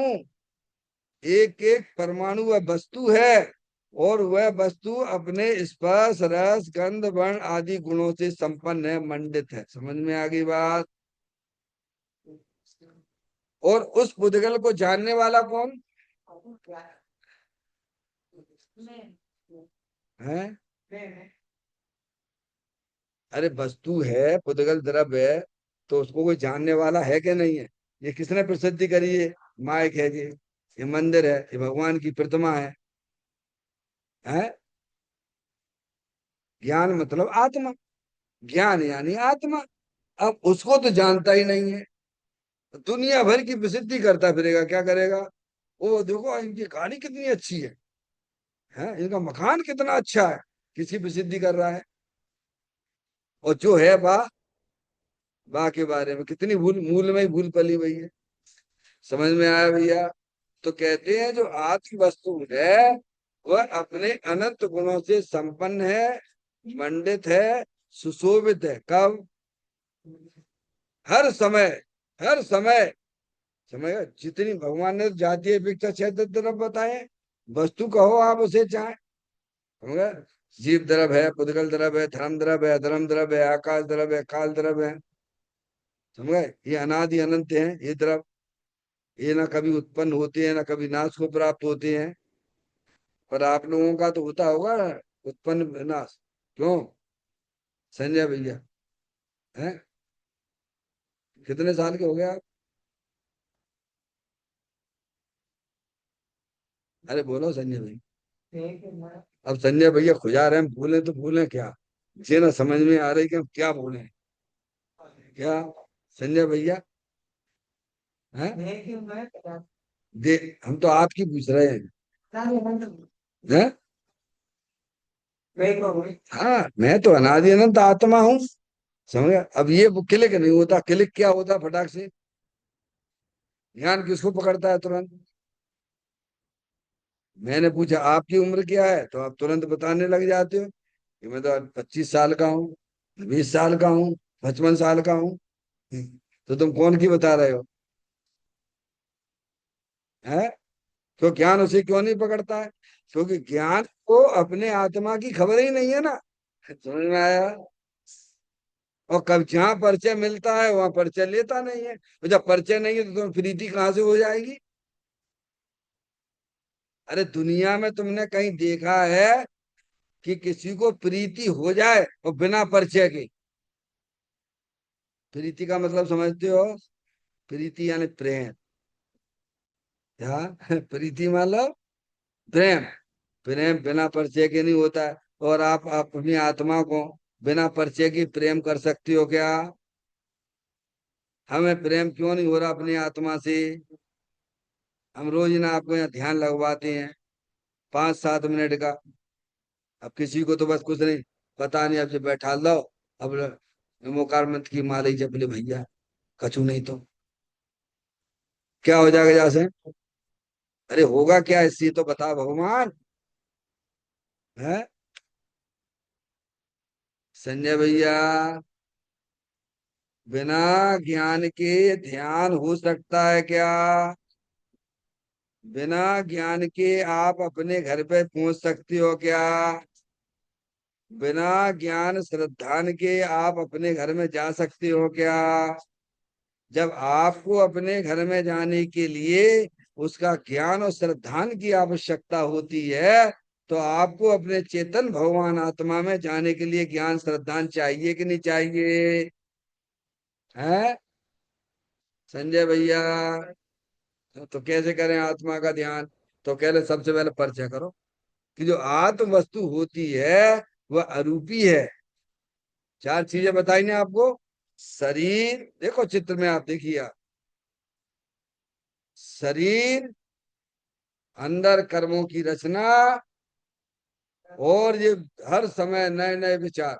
एक एक परमाणु वह वस्तु है। और वह वस्तु अपने स्पर्श रस गंध वर्ण आदि गुणों से संपन्न है, मंडित है। समझ में आ गई बात? और उस पुद्गल को जानने वाला कौन है? अरे वस्तु है, पुद्गल द्रव्य है, तो उसको कोई जानने वाला है कि नहीं है? ये किसने प्रसिद्धि करी है? माइक है जी, ये मंदिर है, ये भगवान की प्रतिमा है। ज्ञान मतलब आत्मा, ज्ञान यानी आत्मा। अब उसको तो जानता ही नहीं है, दुनिया भर की प्रसिद्धि करता फिरेगा, क्या करेगा? वो देखो इनकी गाड़ी कितनी अच्छी है, इनका मकान कितना अच्छा है, किसकी प्रसिद्धि कर रहा है? और जो है बा, बा के बारे में कितनी भूल, मूल में ही भूल पली हुई है। समझ में आया भैया? तो कहते हैं जो आत्म वस्तु है वह अपने अनंत गुणों से संपन्न है, मंडित है, सुशोभित है। कब? हर समय, हर समय। समझ गए? जितनी भगवान ने जातीय अपेक्षा क्षेत्र तरफ बताए, वस्तु कहो आप उसे चाहे। समझ गए? जीव द्रव है, पुद्गल द्रव है, धर्म द्रव है, अधर्म द्रव है, आकाश द्रव है, काल द्रव है। समझ गए? ये अनादि अनंत है ये द्रव। ये ना कभी उत्पन्न होते हैं, ना कभी नाश को प्राप्त होते हैं। पर आप लोगों का तो होता होगा उत्पन्न विनाश। क्यों संजय भैया? हैं? कितने साल के हो गए आप? अरे बोलो संजय भाई। अब संजय भैया खुजा रहे हैं, भूले तो भूले क्या? मुझे ना समझ में आ रही कि हम क्या बोले। क्या संजय भैया? हैं? दे, हम तो आपकी पूछ रहे हैं। हाँ, मैं तो अनादि अनंत आत्मा हूँ। समझ गया? अब ये क्लिक नहीं होता, क्लिक क्या होता फटाक से? ध्यान किसको पकड़ता है तुरंत? मैंने पूछा आपकी उम्र क्या है, तो आप तुरंत बताने लग जाते हो कि मैं तो 25 साल का हूँ, 20 साल का हूँ, 55 साल का हूँ। तो तुम कौन की बता रहे हो? है? तो ज्ञान उसे क्यों नहीं पकड़ता है? क्योंकि ज्ञान को अपने आत्मा की खबर ही नहीं है ना। समझ में आया? और कब जहाँ परिचय मिलता है वहां परिचय लेता नहीं है, तो जब परिचय नहीं है तो तुम्हें प्रीति कहाँ से हो जाएगी? अरे दुनिया में तुमने कहीं देखा है कि किसी को प्रीति हो जाए और बिना परिचय के? प्रीति का मतलब समझते हो? प्रीति यानी प्रेम। क्या प्रीति मतलब प्रेम। प्रेम बिना परिचय के नहीं होता है। और आप अपनी आत्मा को बिना परिचय की प्रेम कर सकती हो क्या? हमें प्रेम क्यों नहीं हो रहा अपनी आत्मा से? हम रोज ना आपको यहाँ ध्यान लगवाते हैं 5-7 मिनट का। अब किसी को तो बस कुछ नहीं, पता नहीं, अब से बैठा लो, अब मुकारमत की माला ही जप ले भैया, कछु नहीं तो क्या हो जाएगा जैसे? अरे होगा क्या इससे तो बता भगवान। है संजय भैया, बिना ज्ञान के ध्यान हो सकता है क्या? बिना ज्ञान के आप अपने घर पे पहुंच सकती हो क्या? बिना ज्ञान श्रद्धान के आप अपने घर में जा सकती हो क्या? जब आपको अपने घर में जाने के लिए उसका ज्ञान और श्रद्धान की आवश्यकता होती है, तो आपको अपने चेतन भगवान आत्मा में जाने के लिए ज्ञान श्रद्धान चाहिए कि नहीं चाहिए? है संजय भैया? तो कैसे करें आत्मा का ध्यान? तो कह रहे सबसे पहले परिचय करो कि जो आत्म वस्तु होती है वह अरूपी है। 4 चीजें बताई ना आपको। शरीर देखो, चित्र में आप देखिए, शरीर, अंदर कर्मों की रचना, और ये हर समय नए नए विचार।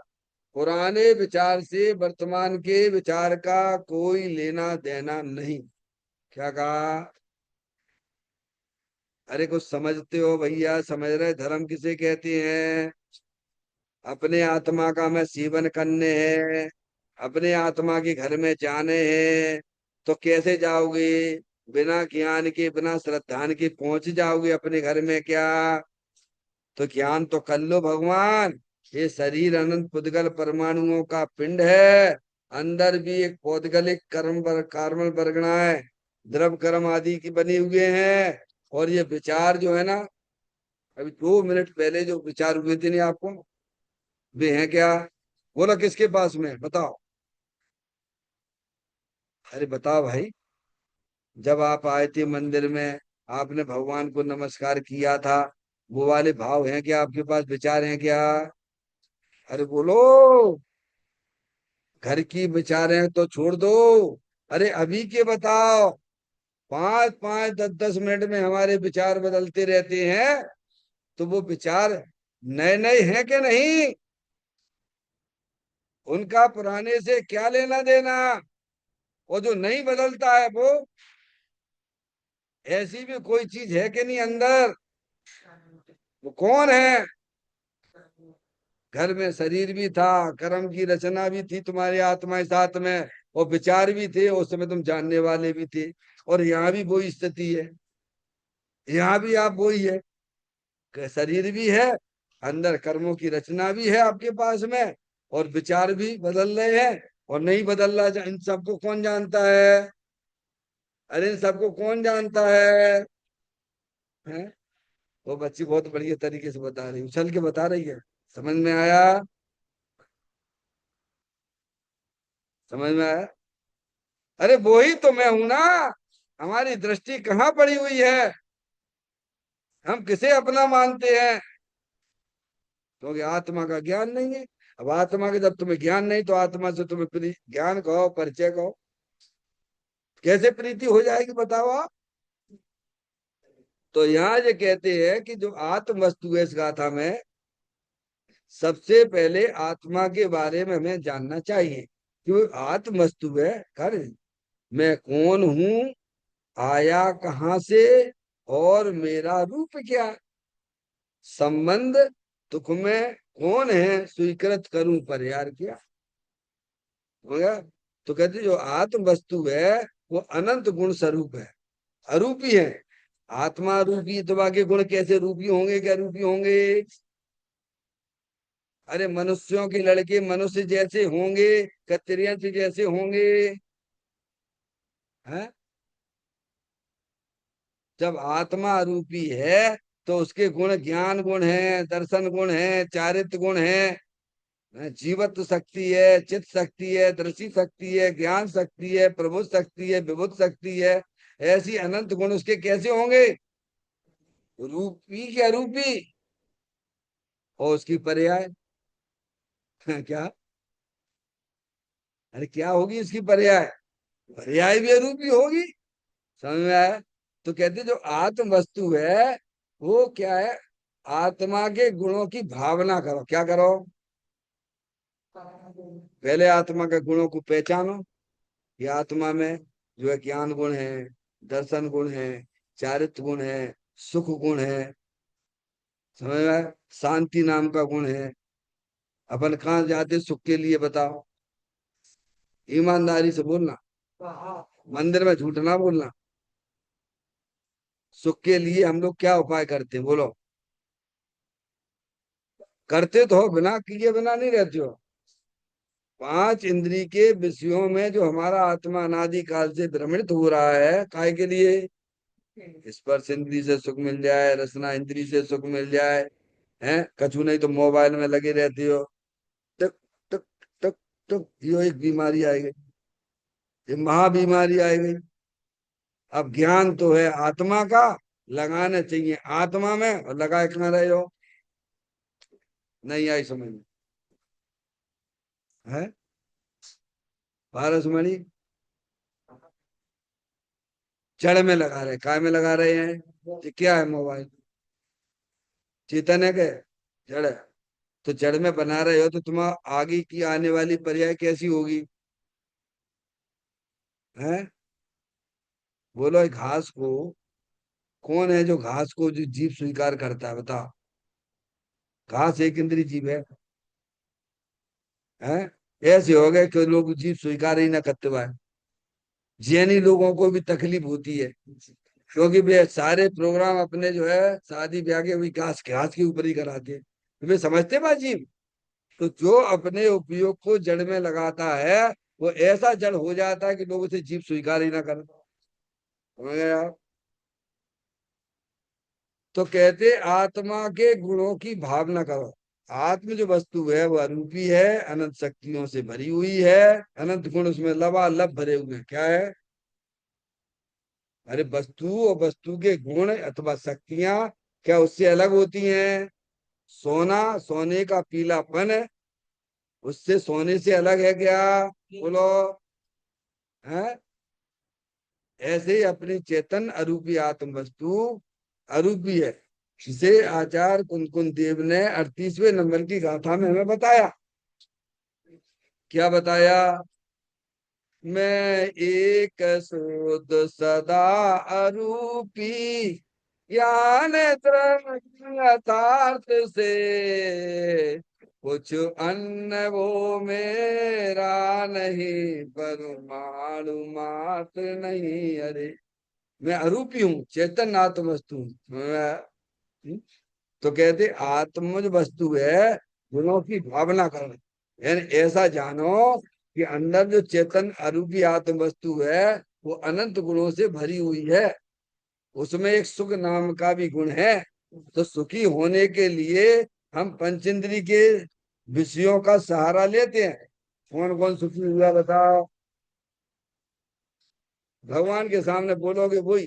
पुराने विचार से वर्तमान के विचार का कोई लेना देना नहीं। क्या कहा? अरे कुछ समझते हो भैया? समझ रहे धर्म किसे कहते हैं? अपने आत्मा का में सीवन करने हैं, अपने आत्मा के घर में जाने हैं। तो कैसे जाओगे? बिना ज्ञान के, बिना श्रद्धान के पहुंच जाओगे अपने घर में क्या? तो ज्ञान तो कर लो भगवान। ये शरीर अनंत पुद्गल परमाणुओं का पिंड है। अंदर भी एक पौद्गलिक कार्बन बरगणाएं, द्रव कर्म आदि की बने हुए हैं। और ये विचार जो है ना, अभी 2 मिनट पहले जो विचार हुए थे नहीं आपको, वे हैं क्या? बोला किसके पास में, बताओ। अरे बताओ भाई। जब आप आए थे मंदिर में, आपने भगवान को नमस्कार किया था, वो वाले भाव हैं क्या आपके पास? विचार हैं क्या? अरे बोलो। घर की विचारें तो छोड़ दो, अरे अभी के बताओ। 5-5, 10-10 मिनट में हमारे विचार बदलते रहते हैं। तो वो विचार नए नए हैं कि नहीं? उनका पुराने से क्या लेना देना? वो जो नहीं बदलता है वो, ऐसी भी कोई चीज है कि नहीं अंदर? वो कौन है? घर में शरीर भी था, कर्म की रचना भी थी तुम्हारी आत्मा के साथ में, और विचार भी थे, उस समय तुम जानने वाले भी थे। और यहाँ भी वही स्थिति है। यहाँ भी आप वही है कि शरीर भी है, अंदर कर्मों की रचना भी है आपके पास में, और विचार भी बदल रहे हैं। और नहीं बदल रहा, इन सबको कौन जानता है? अरे इन सबको कौन जानता है? वो बच्ची बहुत बढ़िया तरीके से बता रही, उछल के बता रही है। समझ में आया? समझ में आया? अरे वो ही तो मैं हूं ना। हमारी दृष्टि कहाँ पड़ी हुई है? हम किसे अपना मानते हैं? क्योंकि आत्मा का ज्ञान नहीं है। अब आत्मा के जब तुम्हें ज्ञान नहीं, तो आत्मा से तुम्हें ज्ञान कहो, परिचय कहो, कैसे प्रीति हो जाएगी बताओ आप? तो यहाँ ये कहते हैं कि जो आत्म वस्तु है इस गाथा में, सबसे पहले आत्मा के बारे में हमें जानना चाहिए कि वो आत्म वस्तु है। कर मैं कौन हूं, आया कहाँ से, और मेरा रूप क्या? संबंध तुख में कौन है, स्वीकृत करूं पर यार क्या? हो गया। तो कहते जो आत्म वस्तु है वो अनंत गुण स्वरूप है, अरूपी है। आत्मा रूपी तो बाकी गुण कैसे रूपी होंगे, क्या रूपी होंगे? अरे मनुष्यों के लड़के मनुष्य जैसे होंगे, कतरियन से जैसे होंगे? हैं? जब आत्मा रूपी है तो उसके गुण ज्ञान गुण है, दर्शन गुण है, चारित्र गुण है, जीवत्व शक्ति है, चित्त शक्ति है, दृष्टि शक्ति है, ज्ञान शक्ति है, प्रबुद्ध शक्ति है, विबुद्ध शक्ति है। ऐसी अनंत गुण उसके कैसे होंगे? रूपी क्या रूपी, और उसकी पर्याय क्या, अरे क्या होगी इसकी पर्याय? पर्याय भी अरूपी होगी। समझ में आया? तो कहते जो आत्म वस्तु है वो क्या है? आत्मा के गुणों की भावना करो। क्या करो? पहले आत्मा के गुणों को पहचानो। ये आत्मा में जो है ज्ञान गुण है, दर्शन गुण है, चारित्र गुण है, सुख गुण है, समझ में आया? शांति नाम का गुण है। अपन कहाँ जाते सुख के लिए बताओ? ईमानदारी से बोलना, मंदिर में झूठ ना बोलना। सुख के लिए हम लोग क्या उपाय करते हैं बोलो? करते तो हो, बिना किए बिना नहीं रहते हो। पांच इंद्री के विषयों में जो हमारा आत्मा अनादि काल से भ्रमित हो रहा है, काय के लिए? स्पर्श इंद्री से सुख मिल जाए, रसना इंद्री से सुख मिल जाए, हैं कछु नहीं तो मोबाइल में लगे रहते हो। टक टक टक टक, यो एक बीमारी आई गई, ये महा बीमारी आई गई। अब ज्ञान तो है आत्मा का, लगाने चाहिए आत्मा में, और लगाए कहाँ रहे हो? नहीं आई समझ में है? पारसमणि जड़ में लगा रहे, काय में लगा रहे हैं? ये क्या है मोबाइल? चेतन है के जड़ है? तो जड़ में बना रहे हो तो तुम आगे की आने वाली पर्याय कैसी होगी? है? बोलो, एक घास को, कौन है जो घास को जो जीव स्वीकार करता है बताओ? घास एक इंद्रिय जीव है? ऐसे हो गए कि लोग जीव स्वीकार ही ना करते हुए, जैनी लोगों को भी तकलीफ होती है, क्योंकि वे सारे प्रोग्राम अपने जो है शादी ब्याह के वही घास घास के ऊपर ही कराते हैं। तो वे समझते बाजी। तो जो अपने उपयोग को जड़ में लगाता है वो ऐसा जड़ हो जाता है कि लोग उसे जीव स्वीकार ही ना करें। समझ गए आप? तो कहते आत्मा के गुणों की भावना करो। आत्म जो वस्तु है वो अरूपी है, अनंत शक्तियों से भरी हुई है, अनंत गुण उसमें लबालब भरे हुए हैं। क्या है? अरे वस्तु और वस्तु के गुण अथवा शक्तियां क्या उससे अलग होती हैं? सोना, सोने का पीलापन उससे सोने से अलग है क्या? बोलो। है? ऐसे ही अपनी चेतन अरूपी आत्म वस्तु अरूपी है, जिसे आचार्य कुंकुन देव ने 38वें नंबर की गाथा में हमें बताया। क्या बताया? मैं एक शुद्ध सदा अरूपी, ज्ञान यथार्थ से कुछ अन्न वो मेरा नहीं, परमाणु मात्र नहीं। अरे मैं अरूपी हूँ, चेतन आत्म वस्तु हूँ। तो कहते आत्म जो वस्तु है गुणों की भावना करो, यानी ऐसा जानो कि अंदर जो चेतन अरूपी आत्म वस्तु है वो अनंत गुणों से भरी हुई है। उसमें एक सुख नाम का भी गुण है। तो सुखी होने के लिए हम पंचेंद्री के विषयों का सहारा लेते हैं। कौन कौन सुखी हुआ बताओ? भगवान के सामने बोलोगे वही।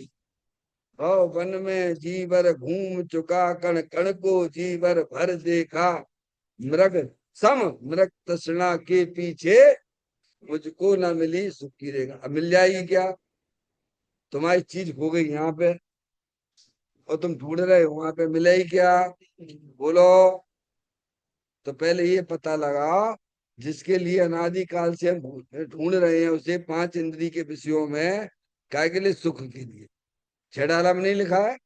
भव वन में जी भर घूम चुका, कण कण को जी भर भर देखा, मृग सम मृग तृष्णा के पीछे, मुझको ना मिली सुखी रहेगा। अब मिल जाएगी क्या? तुम्हारी चीज हो गई यहाँ पे और तुम ढूंढ रहे हो वहां पे, मिलेगी क्या? बोलो। तो पहले ये पता लगा, जिसके लिए अनादि काल से हम ढूंढ रहे हैं उसे पांच इंद्री के विषयों में, काय के लिए? सुख के लिए। छेड़ाला में नहीं लिखा है?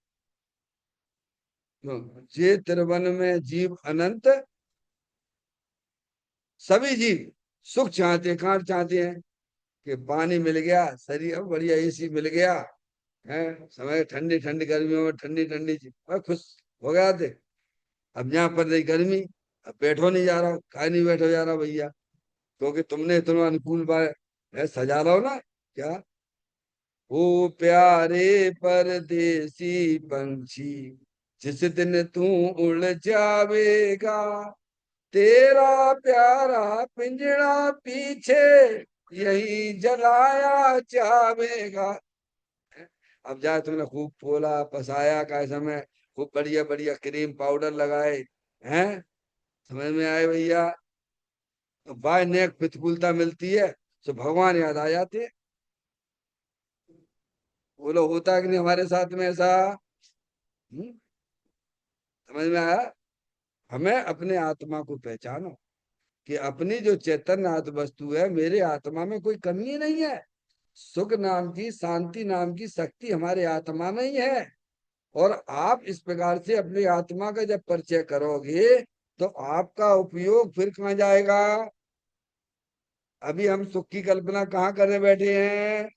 जे त्रिवन में जीव अनंत, सभी जीव सुख चाहते हैं। कहाँ चाहते हैं? कि पानी मिल गया, शरीर अब बढ़िया एसी मिल गया है, समय ठंडी ठंडी गर्मियों में ठंडी ठंडी चीज, और खुश हो गया थे। अब यहाँ पर रही गर्मी, अब बैठो नहीं जा रहा, काय नहीं बैठो जा रहा भैया? क्योंकि तुमने इतना अनुकूल सजा रहा हो ना। क्या? ओ प्यारे परदेसी पंछी, जिस दिन तू उड़ जावेगा, तेरा प्यारा पिंजड़ा पीछे यही जलाया जावेगा। अब जाए तुमने खूब फूला पसाया का समय, खूब बढ़िया बढ़िया क्रीम पाउडर लगाए हैं, समझ में आए भैया? तो बाय नेक प्रतिकूलता मिलती है तो भगवान याद आ जाते हैं। बोलो होता है कि नहीं हमारे साथ में ऐसा? हम्म? समझ में आया? हमें अपने आत्मा को पहचानो कि अपनी जो चैतन्य आत्म वस्तु है, मेरे आत्मा में कोई कमी नहीं है। सुख नाम की, शांति नाम की शक्ति हमारे आत्मा में ही है। और आप इस प्रकार से अपनी आत्मा का जब परिचय करोगे तो आपका उपयोग फिर कहाँ जाएगा? अभी हम सुख की कल्पना कहाँ करने बैठे हैं?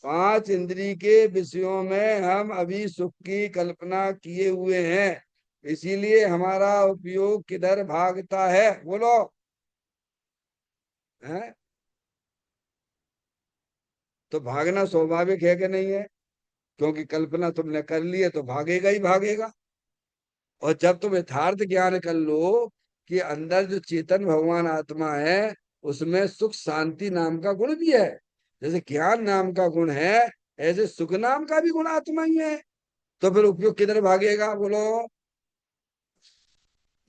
पांच इंद्री के विषयों में हम अभी सुख की कल्पना किए हुए हैं, इसीलिए हमारा उपयोग किधर भागता है बोलो? है? तो भागना स्वाभाविक है कि नहीं है? क्योंकि कल्पना तुमने कर ली है तो भागेगा ही भागेगा। और जब तुम यथार्थ ज्ञान कर लो कि अंदर जो चेतन भगवान आत्मा है, उसमें सुख शांति नाम का गुण भी है, जैसे ज्ञान नाम का गुण है, ऐसे सुख नाम का भी गुण आत्मा ही है। तो फिर उपयोग किधर भागेगा बोलो?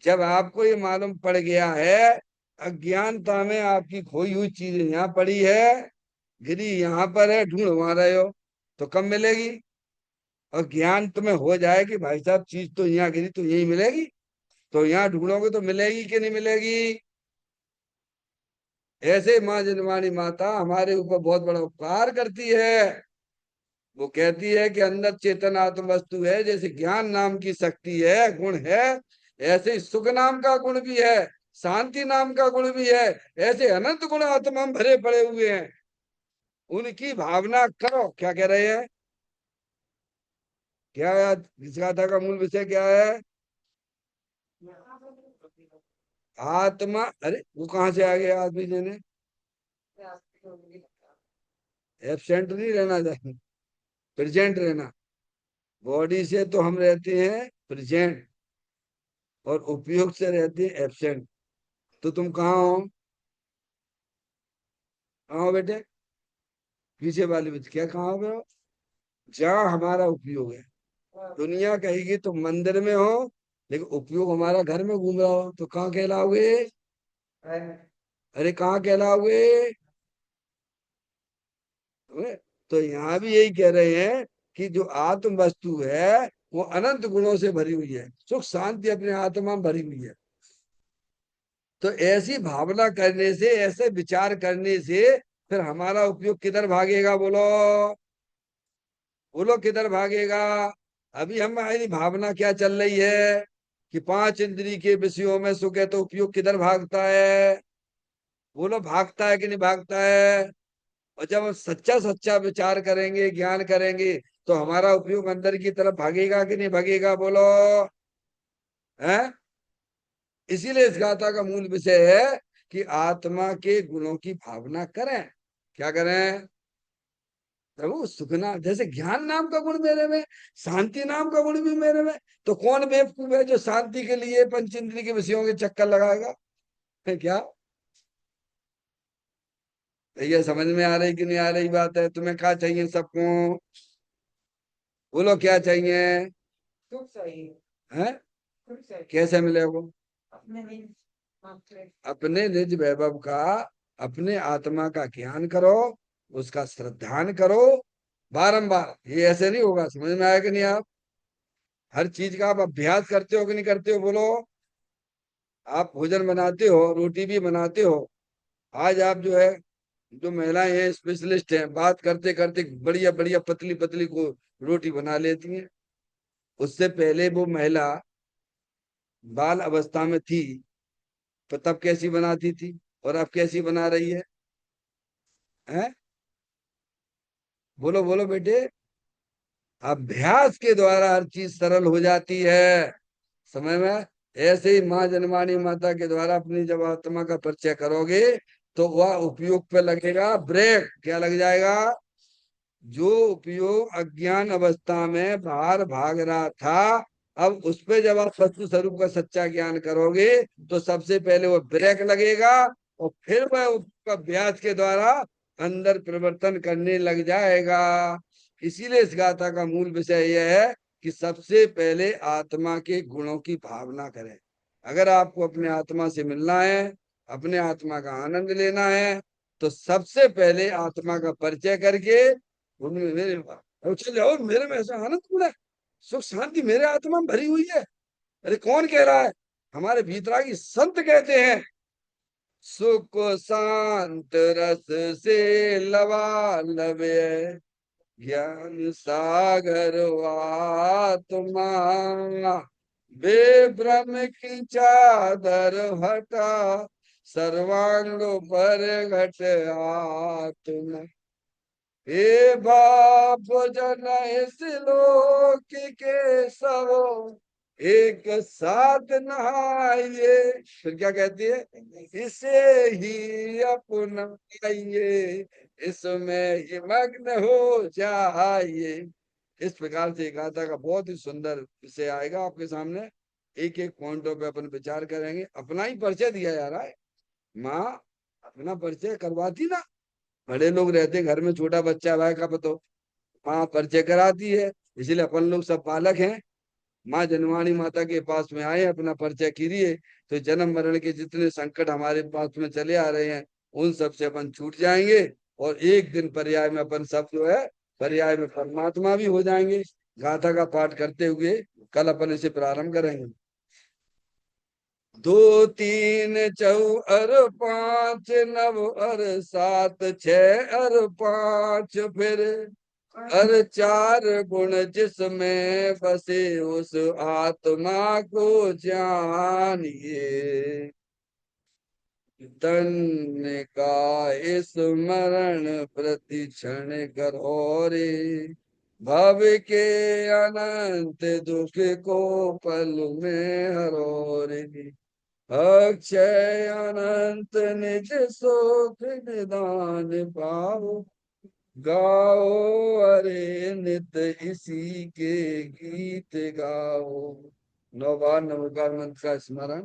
जब आपको ये मालूम पड़ गया है, अज्ञानता में आपकी खोई हुई चीज यहाँ पड़ी है, गिरी यहाँ पर है, ढूंढ वहां रहे हो, तो कब मिलेगी? और ज्ञान तुम्हें हो जाए कि भाई साहब चीज तो यहाँ गिरी तो यही मिलेगी, तो यहाँ ढूंढोगे तो मिलेगी कि नहीं मिलेगी? ऐसे माँ जिनवाणी माता हमारे ऊपर बहुत बड़ा उपकार करती है। वो कहती है कि अंदर चेतन आत्म वस्तु है, जैसे ज्ञान नाम की शक्ति है, गुण है, ऐसे ही सुख नाम का गुण भी है, शांति नाम का गुण भी है, ऐसे अनंत गुण आत्मा में भरे पड़े हुए हैं। उनकी भावना करो। क्या कह रहे हैं? क्या है इस गाथा का मूल विषय क्या है? आत्मा। अरे वो कहाँ से आ गया आदमी ने? एब्सेंट नहीं रहना चाहिए, प्रेजेंट रहना। बॉडी से तो हम रहते हैं प्रेजेंट, और उपयोग से रहते हैं एब्सेंट। तो तुम कहाँ हो? कहाँ हो बेटे? पीछे वाले बच्चे क्या कहाँ हो? जहाँ हमारा उपयोग है। दुनिया कहेगी तुम मंदिर में हो, लेकिन उपयोग हमारा घर में घूम रहा हो, तो कहाँ कहलाओगे? अरे कहाँ कहलाओगे? तो यहाँ भी यही कह रहे हैं कि जो आत्म वस्तु है वो अनंत गुणों से भरी हुई है, सुख शांति अपने आत्मा में भरी हुई है। तो ऐसी भावना करने से, ऐसे विचार करने से फिर हमारा उपयोग किधर भागेगा बोलो? बोलो किधर भागेगा? अभी हमारी भावना क्या चल रही है कि पांच इंद्री के विषयों में सुख है, तो उपयोग किधर भागता है? बोलो भागता है कि नहीं भागता है? और जब हम सच्चा सच्चा विचार करेंगे, ज्ञान करेंगे, तो हमारा उपयोग अंदर की तरफ भागेगा कि नहीं भागेगा बोलो? है? इसीलिए इस गाथा का मूल विषय है कि आत्मा के गुणों की भावना करें। क्या करें? प्रभु सुख नाम, जैसे ज्ञान नाम का गुण मेरे में, शांति नाम का गुण भी मेरे में, तो कौन बेवकूफ है जो शांति के लिए पंच इंद्रिय के विषयों के चक्कर लगाएगा? है क्या? ये समझ में आ रही कि नहीं आ रही बात है? तुम्हें क्या चाहिए सबको? बोलो क्या चाहिए? सुख चाहिए। है? सुख चाहिए। कैसे मिले वो? अपने नहीं मात्र। अपने निज वैभव का, अपने आत्मा का ज्ञान करो, उसका श्रद्धान करो बारंबार। ये ऐसे नहीं होगा, समझ में आया कि नहीं? आप हर चीज का आप अभ्यास करते हो कि नहीं करते हो बोलो? आप भोजन बनाते हो, रोटी भी बनाते हो। आज आप जो है, जो महिलाएं हैं स्पेशलिस्ट हैं, बात करते करते बढ़िया बढ़िया पतली पतली को रोटी बना लेती हैं। उससे पहले वो महिला बाल अवस्था में थी तो तब कैसी बनाती थी, और अब कैसी बना रही है? हैं? बोलो बोलो बेटे। अभ्यास के द्वारा हर चीज सरल हो जाती है, समय में। ऐसे ही माँ जनमानी माता के द्वारा अपनी जब आत्मा का परिचय करोगे तो वह उपयोग पे लगेगा ब्रेक। क्या लग जाएगा? जो उपयोग अज्ञान अवस्था में बाहर भाग रहा था, अब उस पे जब आप सत्य स्वरूप का सच्चा ज्ञान करोगे तो सबसे पहले वो ब्रेक लगेगा, और फिर वह अभ्यास के द्वारा अंदर परिवर्तन करने लग जाएगा। इसीलिए इस गाथा का मूल विषय यह है कि सबसे पहले आत्मा के गुणों की भावना करें। अगर आपको अपने आत्मा से मिलना है, अपने आत्मा का आनंद लेना है, तो सबसे पहले आत्मा का परिचय करके उनमें चल जाओ, मेरे में ऐसा आनंद गुण है, सुख शांति मेरे आत्मा में भरी हुई है। अरे कौन कह रहा है? हमारे भीतरागी संत कहते हैं, सुख शांत रस से लबालब है, ज्ञान सागर आत्मा, बेभ्रम की चादर हटा, सर्वांग पर घट आत्मा। हे बाप जन इस लोक के सब एक साथ नहाइए। फिर क्या कहती है? इसे ही अपनाइए, इसमें ही मग्न हो जाइए। इस प्रकार से गाथा का बहुत ही सुंदर विषय आएगा आपके सामने। एक एक पॉइंटों पे अपन विचार करेंगे। अपना ही परिचय दिया जा रहा है। माँ अपना परिचय करवाती ना, बड़े लोग रहते हैं घर में, छोटा बच्चा भाई का तो माँ परिचय कराती है। इसलिए अपन लोग सब बालक हैं, माँ जनवाणी माता के पास में आए, अपना परिचय कीजिए, तो जन्म मरण के जितने संकट हमारे पास में चले आ रहे हैं उन सब से अपन छूट जाएंगे, और एक दिन पर्याय में अपन सब जो है पर्याय में परमात्मा भी हो जाएंगे। गाथा का पाठ करते हुए कल अपन इसे प्रारंभ करेंगे। दो तीन चौ और पांच, नव और सात, छह और पांच, फिर और चार गुण जिसमें बसे उस आत्मा को जानिए। तन का स्मरण प्रति क्षण करो रे, भव के अनंत दुख को पल में हरो रे। अक्षय अनंत निज सुख निदान पाओ, गाओ अरे नित इसी के गीत गाओ। नौ बार नमोकार मंत्र का स्मरण।